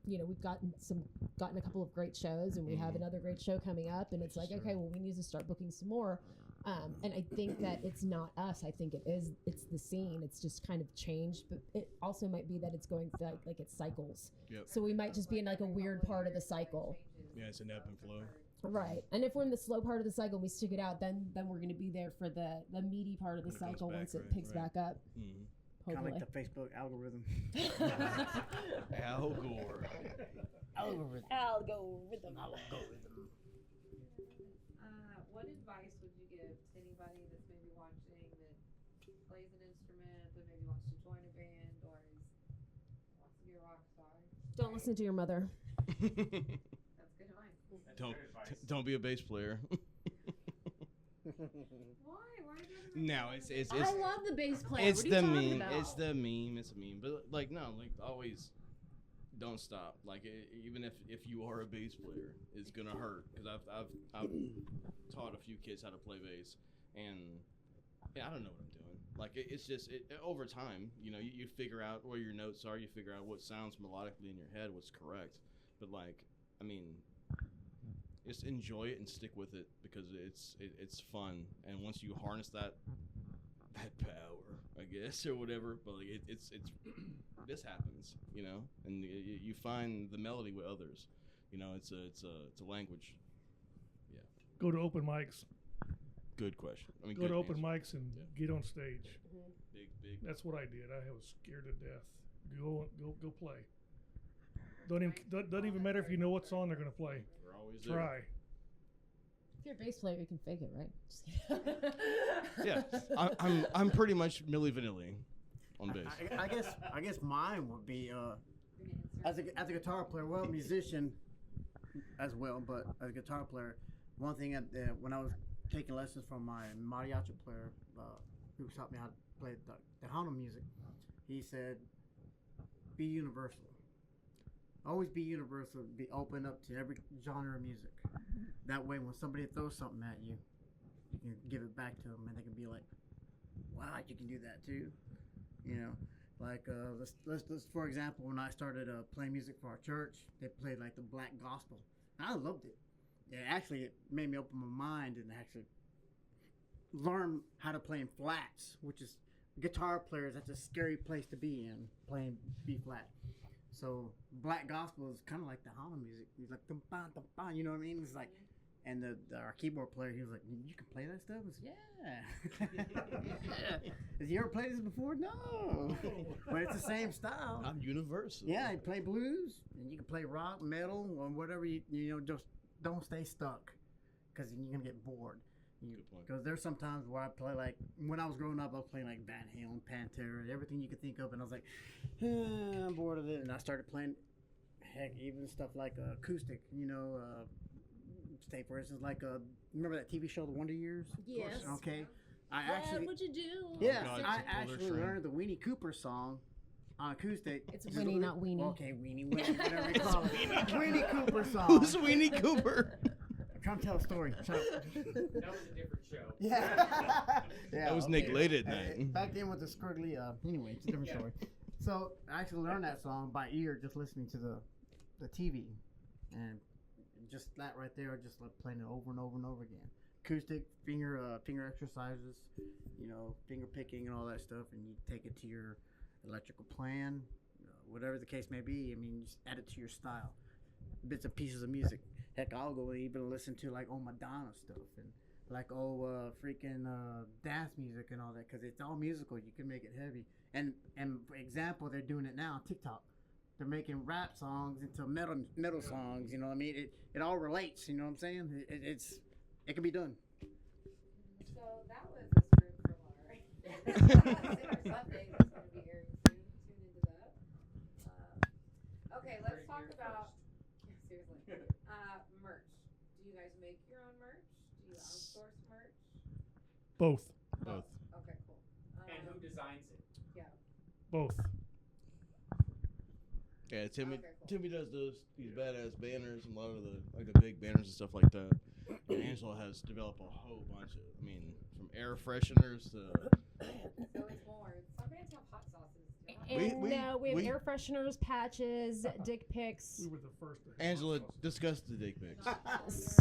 We've gotten a couple of great shows and we have another great show coming up, and it's like, Sure. okay, well, we need to start booking some more. And I think that it's not us. I think it's the scene. It's just kind of changed, but it also might be that it's going like it cycles. Yep. So we might just be in like a weird part of the cycle. Yeah, it's an ebb and flow. Right. And if we're in the slow part of the cycle, we stick it out, then we're going to be there for the meaty part of the When it goes cycle back, once it right, picks right. back up. Mm. Kind of Hopefully. like the Facebook algorithm. Al Gore. Algorithm. Algorithm. What advice would you give to anybody that's maybe watching that plays an instrument but maybe wants to join a band or wants to be a rock star? Don't listen to your mother. That's good advice. Don't be a bass player. Why? Why did you No, it's I love the bass player. it's What are the you talking meme. about? It's the meme. It's a meme. But like no, like always, don't stop. Like even if you are a bass player, it's gonna hurt because I've taught a few kids how to play bass, and I don't know what I'm doing. Like it's just over time, you figure out where your notes are, you figure out what sounds melodically in your head, what's correct. But like, I mean, just enjoy it and stick with it because it's fun. And once you harness that power, I guess, or whatever, but like it's this happens, and you find the melody with others. It's a language. Yeah. Go to open mics. Good question. I mean, Go good to open answer. mics and get on stage. Big. That's what I did. I was scared to death. Go play. Doesn't even matter if you know what song they're gonna play. We're always Try. If you're a bass player, you can fake it, right? Just Yeah, I'm pretty much Milli Vanilli on bass. I guess mine would be as a guitar player, well, musician as well, but as a guitar player, one thing when I was taking lessons from my mariachi player, who taught me how to play the Tejano music, he said, "Be universal. Always be universal. Be open up to every genre of music. That way, when somebody throws something at you, you can give it back to them, and they can be like, wow, you can do that too." Like let's for example, when I started playing music for our church, they played like the black gospel. And I loved it. It made me open my mind and actually learn how to play in flats, which is guitar players. That's a scary place to be in, playing B flat. So black gospel is kind of like the Tejano music. He's like dum ba dum ba, you know what I mean? It's like, and our keyboard player, he was like, "You can play that stuff?" I was, yeah. Have you ever played this before? No. But it's the same style. I'm universal. Yeah, you play blues, and you can play rock, metal, or whatever. Just don't stay stuck, because you're gonna get bored. Good point. Because there's sometimes where I play like when I was growing up, I was playing like Van Halen, Pantera, everything you could think of, and I was like, I'm bored of it, and I started playing, heck, even stuff like acoustic. Say for instance, like remember that TV show, The Wonder Years? Yes. Okay. What would you do? Yeah, God, I it's a polar actually string. learned the Weenie Cooper song on acoustic. It's Winnie, not Weenie. Okay, Weenie, whatever you call it. Weenie Cooper song. Who's Weenie Cooper? I'm trying to tell a story. That was a different show. Yeah. Yeah. That was Nick late at night. Back then with the squiggly, anyway, it's a different story. So I actually learned that song by ear, just listening to the TV, and just that right there, just like playing it over and over and over again. Acoustic finger exercises, finger picking and all that stuff, and you take it to your electrical plan, whatever the case may be. I mean, just add it to your style. Bits and pieces of music. Heck, I'll go and even listen to like Madonna stuff and like freaking dance music and all that, because it's all musical. You can make it heavy. And for example, they're doing it now on TikTok. They're making rap songs into metal songs. You know what I mean? It all relates. You know what I'm saying? It can be done. So that was a script for Laura. Something that's going to be airing soon. Tune into that. Okay, let's talk about. Yeah, seriously. Merch. Do you guys make your own merch? Do you outsource merch? Both. Both. Okay, cool. And who designs it? Yeah. Both. Yeah, Timmy. Okay, cool. Timmy does these badass banners and a lot of the big banners and stuff like that. And Angela has developed a whole bunch of. I mean, from air fresheners to. So it's more. Some bands have hot sauces. Do you have And We- no, we have we- air fresheners, patches, dick pics. We were the first. to have Angela, hot sauce. discuss the dick pics.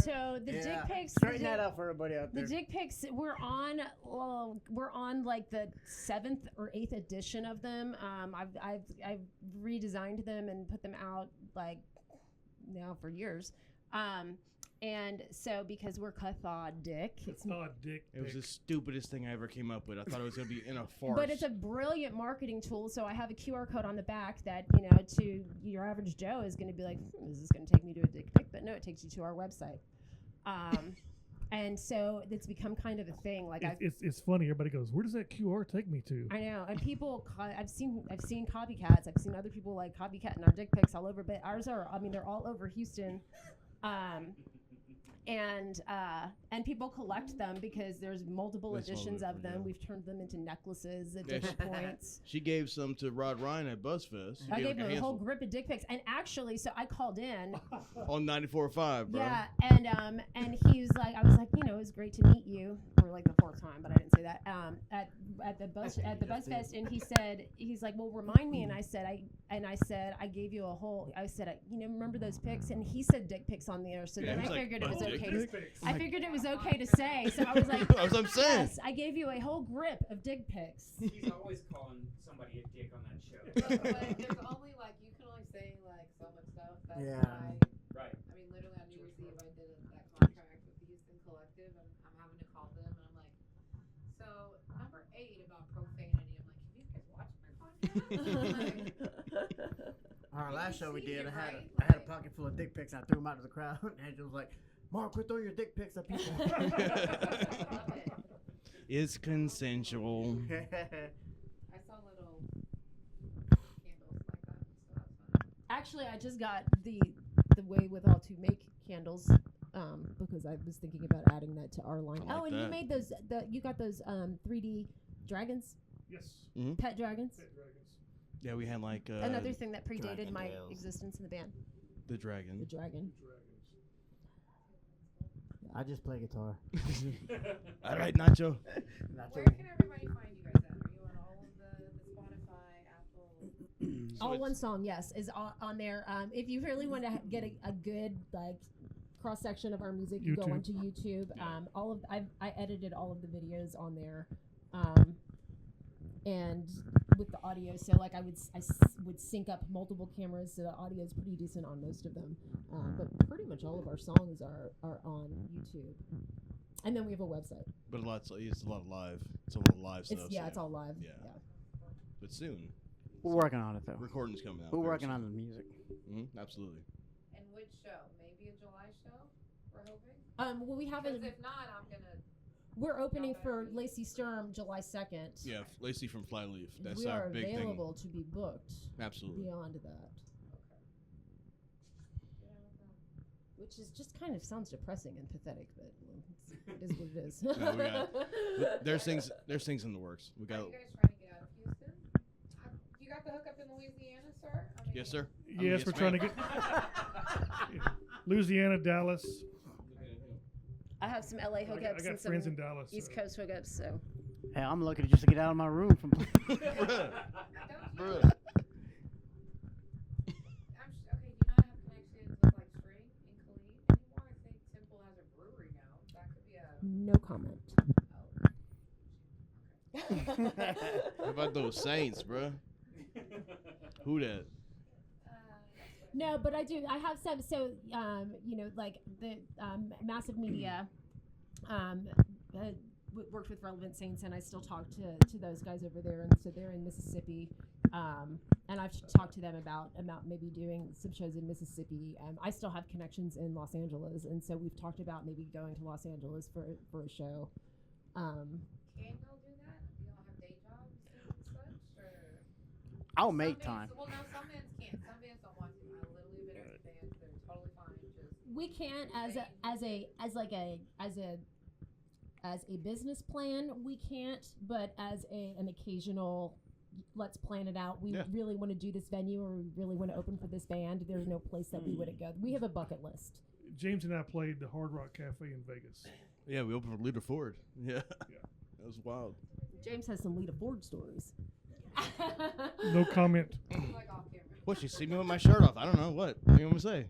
So the dick pics. Straighten that out for everybody out The there. dick pics we're on like the 7th or 8th edition of them. I've redesigned them and put them out like now for years. And so because we're Khathodik, It's not dick. It was pic. the stupidest thing I ever came up with. I thought it was gonna be in a farce. but it's a brilliant marketing tool. So I have a QR code on the back that to your average Joe is going to be like, is this going to take me to a dick pic? But no, it takes you to our website. And so it's become kind of a thing. Like It's funny. Everybody goes, "Where does that QR take me to?" I know, and people. I've seen copycats. I've seen other people like copycatting our dick pics all over. But ours are. I mean, they're all over Houston. and people collect them because there's multiple That's all editions of different, them. yeah. We've turned them into necklaces at Yeah, different points. She gave some to Rod Ryan at BuzzFest. She I gave like him a whole handful. grip of dick pics, and actually, so I called in. On 94.5, bro. Yeah, and he's like, I was like, you know, it was great to meet you for like the fourth time, but I didn't say that. At the BuzzFest, and he's like, well, remind me, and I said, I gave you a whole, you know, remember those pics, and he said dick pics on there, so then I figured it was okay. I figured it was okay to say, so I was like, That's what I'm saying. yes, I gave you a whole grip of dick pics. He's always calling somebody a dick on that show. But there's only like you can only say like so much stuff. That's Yeah. why. Right. I mean, literally on New Year's Eve, I did that contract with the Houston Collective, and I'm having to call them, and I'm like, so number 8 about profanity. I'm like, can you guys watch my podcast? Our You last show we see did, it, I had right? I had a Like- pocket full of dick pics. And I threw them out to the crowd, and Angel was like, "Mark, quit throwing your dick pics at people." Love it. It's consensual. I saw little candles like that, so that's fun. Actually, I just got the way with all to make candles, because I was thinking about adding that to our line. I like Oh, and you that. made those. You got those 3D dragons, Yes. pet dragons. Pet dragons. Yeah, we had like Another thing that predated Dragon my tails. existence in the band. the The dragon. dragon. Dragons. I just play guitar. All right, Nacho. Not Where too- can everybody find you guys at? Are you on all of the Spotify, Apple? All it's- one song, yes, is on there. If you really want to get a good like cross section of our music, you go YouTube. onto YouTube. I edited all of the videos on there, and with the audio, so like I would sync up multiple cameras, so the audio is pretty decent on most of them. But pretty much all of our songs are on YouTube, and then we have a website. But it's a lot of live. It's a lot of live stuff. It's so- all live. Yeah. But soon, We're working on it though. recording's coming out. We're very working soon. on the music. Absolutely. And which show? Maybe a July show? We're hoping? Well, we have Because a. if not, I'm gonna. We're opening for Lacey Sturm July 2nd. Yeah, Lacey from Flyleaf. That's we our are big thing. available to be booked Absolutely. beyond that. Which is just kind of sounds depressing and pathetic, but it is what it is. No, we got- There's things in the works. We Are got. you guys trying to get out of Houston? You got the hookup in Louisiana, sir? I mean, Yes, sir. Yes, we're trying to get Louisiana, Dallas. I have some LA I hookups got and some friends in Dallas. East so- Coast hookups, so. Hey, I'm looking just to get out of my room from. Bruh. Don't you? Bruh. Okay, do you not have connections with like String in Khalid anymore? I think Temple has a brewery now. That could be a. No comment. How about those Saints, bruh? Who that? No, but I do. I have some. So, you know, like the massive media worked with Relevant Saints, and I still talk to those guys over there, and so they're in Mississippi. And I've talked to them about maybe doing some shows in Mississippi. I still have connections in Los Angeles, and so we've talked about maybe going to Los Angeles for a show. Can y'all do that? Do y'all have day jobs and such? Or I'll some make bands- time. Well, no, some bands can't. Some bands don't want to. I literally been with bands that are totally fine. Just We can't as a business plan, we can't, but as an occasional, let's plan it out. We Yeah. really want to do this venue, or we really want to open for this band. There's no place that we wouldn't go. We have a bucket list. James and I played the Hard Rock Cafe in Vegas. Yeah, we opened for Lita Ford. Yeah. Yeah. That was wild. James has some Lita Ford stories. No comment. like off camera. What? She see me with my shirt off. I don't know what. What do you want me to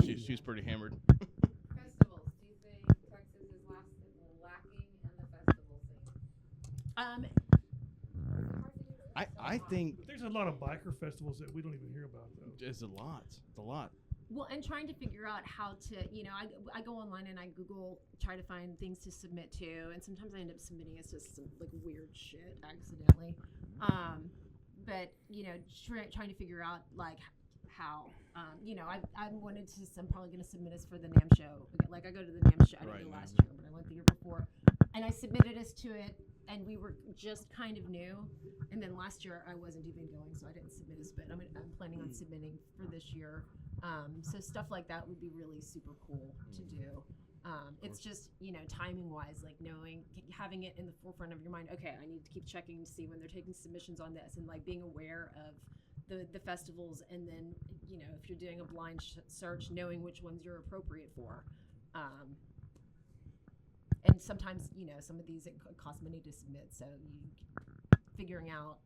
say? She's pretty hammered. Festivals. Do you think Texas is lacking in the festival scene? I think But there's a lot of biker festivals that we don't even hear about, though. it's a lot. It's a lot. Well, and trying to figure out how to, I go online and I Google, try to find things to submit to, and sometimes I end up submitting as just some like weird shit accidentally. But trying to figure out like how, I wanted to. I'm probably going to submit us for the NAMM show. Like I go to the NAMM show. I didn't Right, go NAMM. last year, but I went the year before, and I submitted us to it. And we were just kind of new, and then last year I wasn't even going, so I didn't submit us. But I'm planning on submitting for this year. So stuff like that would be really super cool to do. It's just, timing wise, like having it in the forefront of your mind. Okay, I need to keep checking to see when they're taking submissions on this, and like being aware of the festivals, and then if you're doing a blind search, knowing which ones you're appropriate for. And sometimes some of these it cost money to submit, so you figuring out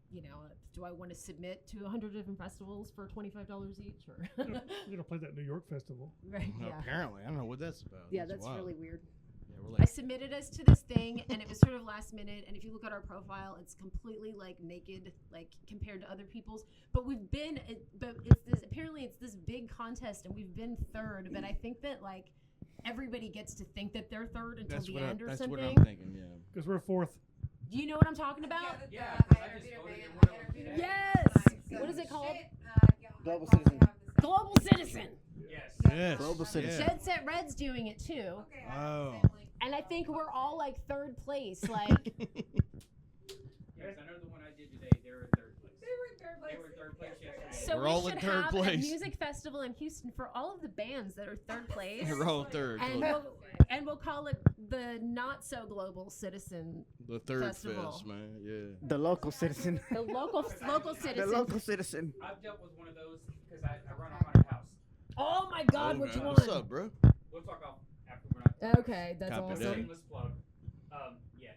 do I want to submit to 100 different festivals for $25 each, or We're gonna play that New York festival. right? Well, Yeah. apparently, I don't know what that's about. Yeah, that's wild. really weird. Yeah, we're I like, submitted us to this thing, and it was sort of last minute. And if you look at our profile, it's completely like naked, like compared to other people's. But it's this big contest, and we've been third. But I think that like everybody gets to think that they're third until the end or that's something. what I'm thinking. Yeah. Because we're fourth. Do you know what I'm talking about? Yeah, I 'cause I just interviewed a voted band. in I one of them interviewed a today. band Yes. tonight, so What is it called? shit, yeah, Global I'll probably Citizen. have this- Global Citizen. Yes. Yes. Global Citizen. Dead Set Red's doing it too. Okay, I have Oh. the same link. And I think we're all like third place. Like, Yes, I know the one I did today. They were in third place. They were in third place. They were in third place yesterday. so We're we all in should third have a place. music festival in Houston for all of the bands that are third place. We're all third. And we'll call it the Not So Global Citizen, The third Festival. fest, man. Yeah. The local citizen. the local The citizen. local citizen. I've dealt with one of those because I run a haunted house. Oh my God, Oh, which man. one? What's up, bro? We'll talk off after we're not. Okay, that's Copy awesome. that. Shameless plug. Yeah.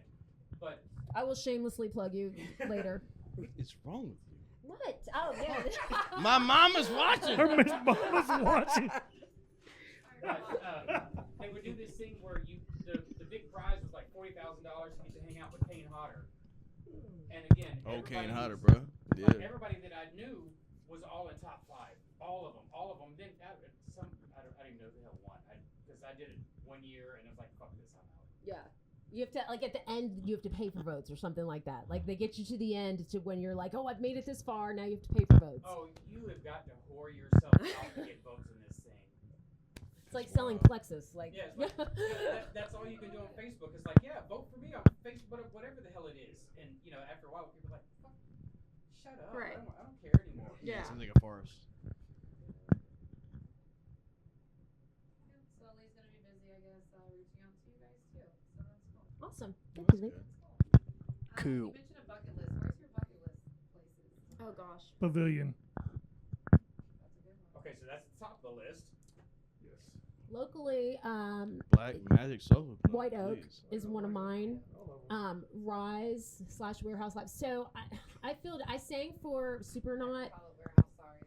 But I will shamelessly plug you later. What is wrong with you? What? Oh yeah. My mama's watching. Her Miss Mama's watching. they would do this thing where the big prize was like $40,000 to get to hang out with Kane Hodder. And again, Okay, and everybody hotter, was- bro. Yeah. like, everybody that I knew was all in top 5. All of them. Then I don't even know who the hell won. Because I did it 1 year and I was like, fuck this, I'm out. Yeah. You have to, like, at the end, you have to pay for votes or something like that. Like, they get you to the end to when you're like, oh, I've made it this far, now you have to pay for votes. Oh, you have got to whore yourself out to get votes in this thing. It's like selling Plexus. Like, Yeah, it's like, that's all you can do on Facebook. It's like, yeah, vote for me on Facebook, whatever the hell it is. And, after a while, people are like, fuck, shut up. Right. I don't care anymore. Yeah. It's like a forest. So Ellie's gonna be busy, I guess, reaching out to you guys too. So that's cool. awesome. Thank That's you, Lee. good. Cool. You mentioned a bucket list. Where's your bucket list places? Oh, gosh. Pavilion. That's a good one. Okay, so that's the top of the list. Yes. Locally, Black Magic Soul. Club, White Oak please. is one of mine. Rise / Warehouse Live. So I sang for Supernaut. Call it Warehouse, sorry.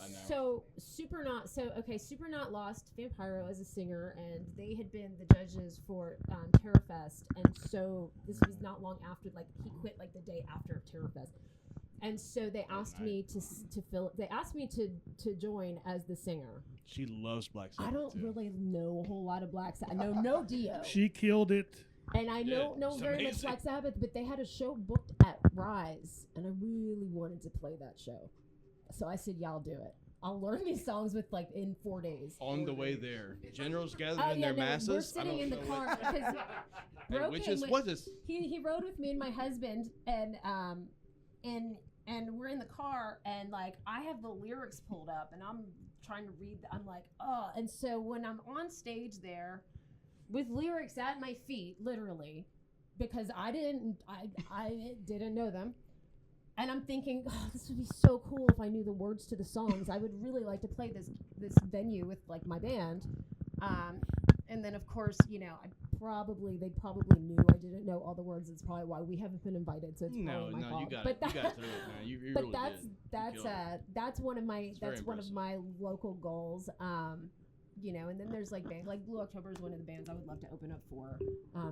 I know. So Supernaut lost Vampiro as a singer, and they had been the judges for Terrorfest, and so this was not long after, like, he quit like the day after Terrorfest, and so they asked me to fill. They asked me to join as the singer. She loves Black Sabbath. I don't too. really know a whole lot of Black Sabbath. I know no Dio. She killed it. And I don't know it's very much amazing. Black Sabbath, but they had a show booked at Rise, and I really wanted to play that show. So I said, yeah, I'll do it. I'll learn these songs in 4 days. On the way there, generals gathered Oh, in yeah, their no, masses. we're I sitting don't in the know car what- because Hey, Bro which came is with- what is? he rode with me and my husband, and we're in the car, and like I have the lyrics pulled up, and I'm trying to read. I'm like, oh, and so when I'm on stage there with lyrics at my feet, literally, because I didn't know them. And I'm thinking, oh, this would be so cool if I knew the words to the songs. I would really like to play this venue with like my band. And then of course, they probably knew I didn't know all the words. It's probably why we haven't been invited. So it's probably my fault. you got but it. You got through it, man. You but really that's did. that's one of my It's very that's one of impressive. my local goals. And then there's like bands like Blue October is one of the bands I would love to open up for.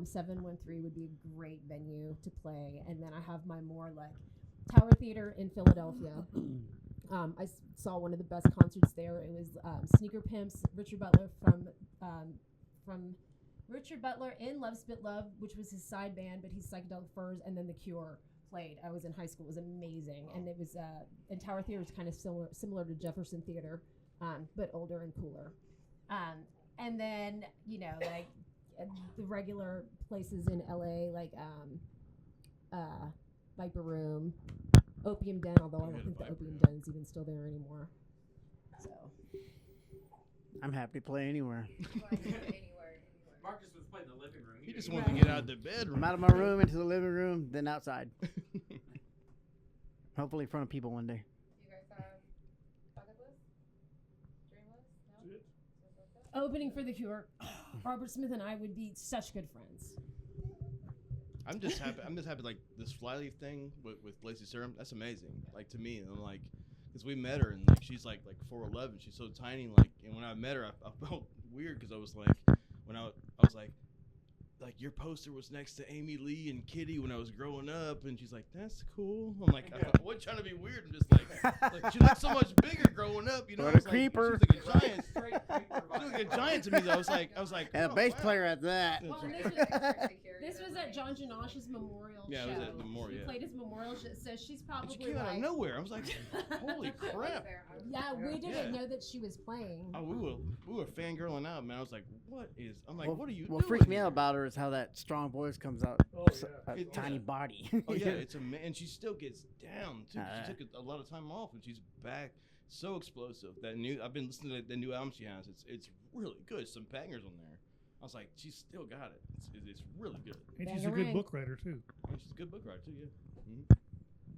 713 would be a great venue to play. And then I have my more like Tower Theater in Philadelphia. I saw one of the best concerts there. It was Sneaker Pimps, Richard Butler from Richard Butler in Love Spit Love, which was his side band, but he's Psychedelic Furs, and then The Cure played. I was in high school. It was amazing. And it was and Tower Theater is kind of similar to Jefferson Theater, but older and cooler. And then, like the regular places in LA, like Viper Room, Opium Den, although I don't think the Opium Den is even still there anymore. So I'm happy to play anywhere. Marcus was playing in the living room. He just wanted to get out of the bedroom. I'm out of my room into the living room, then outside. Hopefully in front of people one day. You guys have bucket list? Dream list? No? Opening for The Cure. Robert Smith and I would be such good friends. I'm just happy. Like this flyleaf thing with Lacey Serum. That's amazing. Like to me, and I'm like, because we met her and like she's like 4'11". She's so tiny. Like, and when I met her, I felt weird because I was like, when I was like your poster was next to Amy Lee and Kitty when I was growing up, and she's like, that's cool. I'm like, I wasn't trying to be weird. I'm just like she looked so much bigger growing up. You know, What I a was creeper. Like, she was like a giant. She was like a giant to me. Though. I was like, And a oh, bass wow. player at that. Well, this was at John Janosh's memorial show. Yeah, it was at the memorial, He yeah. played his memorial show, so she's probably And she came out of like, nowhere. I was like, holy crap. yeah, we didn't Yeah. know that she was playing. Oh, we were fangirling out, man. I was like, what is? I'm like, Well, what are you what doing? freaks me here? out about her is how that strong voice comes out. Oh, yeah. A tiny body. Oh yeah, it's and she still gets down too. She took a lot of time off, and she's back. So explosive. I've been listening to the new album she has. It's really good. Some bangers on there. I was like, she's still got it. It's really good. And she's a good book writer, too. And she's a good book writer too. Yeah.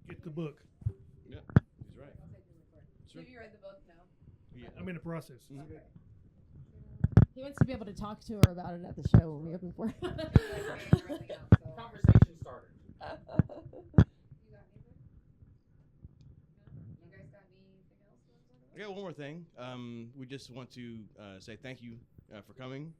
Get the book. Yeah, he's right. Sure. Have you read the book? No. Yeah. I'm in the process. He wants to be able to talk to her about it at the show when we open for her. Conversation starter. You got anything? No? You guys got anything else you want to talk about? I got one more thing. We just want to say thank you for coming.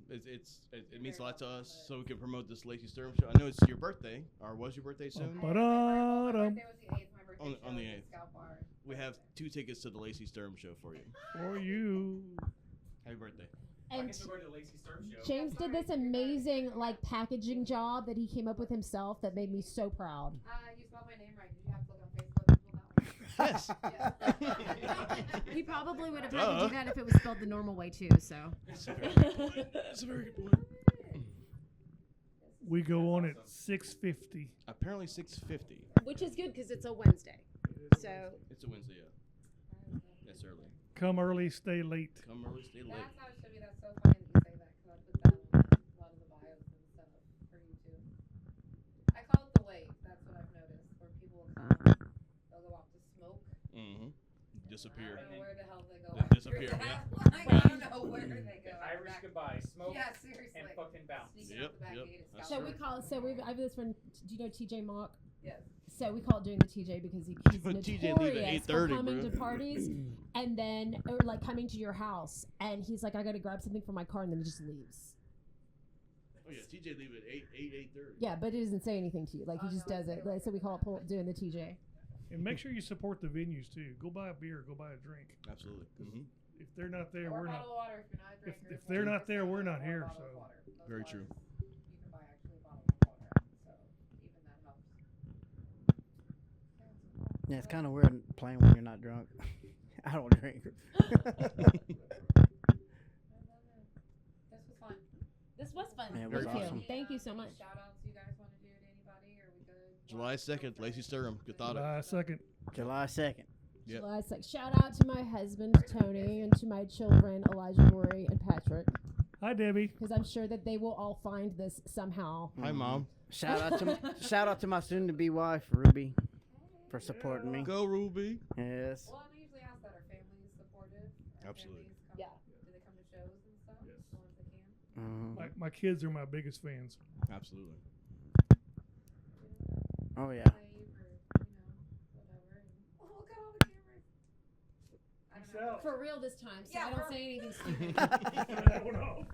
It means a lot to us, so we can promote this Lacey Sturm show. I know it's your birthday, or was your birthday soon? My Ba-da-dum. birthday was the 8th. My birthday On the show is 8th. at Scout Bar. We have 2 tickets to the Lacey Sturm show for you. For you. Happy birthday. I And guess we're going to Lacey Sturm show. James did this amazing like packaging job that he came up with himself that made me so proud. You spelled my name right. Did you have to look on Facebook and pull that one? Yes. He probably would have had to Duh. do that if it was spelled the normal way too. So That's a very good point. We go on at 6:50. Apparently 6:50. which is good because it's a Wednesday. So It's a Wednesday, yeah. That's early. Come early, stay late. Come early, stay late. That's how it should be. That's so funny that you say that because I put that on a lot of the bios and stuff for YouTube. I call it the wait. That's what I've noticed. Where people will come, they'll go off to smoke. Mm-hmm. I Disappear. don't know where the hell they go. They after disappear, that. yeah. Like, I don't know where they go. after Irish that. goodbye, smoke, Yeah, seriously. and fucking bounce. Sneaking Yep, out the back yep. gate at That's Scout so we Bar. call it. So we I have this friend. Do you know TJ Mock? Yes. So we call it doing the TJ because he's But TJ leave at notorious for 8:30, coming bro. to parties and then or like coming to your house and he's like, I gotta grab something from my car and then he just leaves. Oh yeah, TJ leave at 8:30. Yeah, but it doesn't say anything to you. Like he just does it. Like, so we call it doing the TJ. And make sure you support the venues too. Go buy a beer, go buy a drink. Absolutely. Mm-hmm. If they're not there, Or we're a not. bottle of water if you're not a drinker. if they're not there, we're not Or a here, bottle of so. water. Those Very waters, true. You can buy actually a bottle of water. So even that helps. Yeah, it's kind of weird playing when you're not drunk. I don't drink. This was fun. This was fun. Yeah, it was Thank awesome. you. Thank you so Any much. Shout outs you guys want to do to anybody? Or we good? July 2nd, Lacey Sturm, Khathodik. July 2nd. July 2nd. Yep. July 6th. Shout out to my husband Tony and to my children Elijah, Rory, and Patrick Hi, Debbie. because I'm sure that they will all find this somehow. Hi, Mom. Shout out to my soon-to-be wife Ruby for supporting me. Go, Ruby. Yes. Well, and I usually ask that. Are families supportive? Are Absolutely. families come, Yeah. Do they come to shows and stuff? Yes. As long as they can. Mhm. My kids are my biggest fans. Absolutely. Oh yeah. Wave or, whatever. And, oh, look at all the cameras. I don't Peace know. out. For real this time, so Yeah, I don't for- say anything stupid. Turn that one off.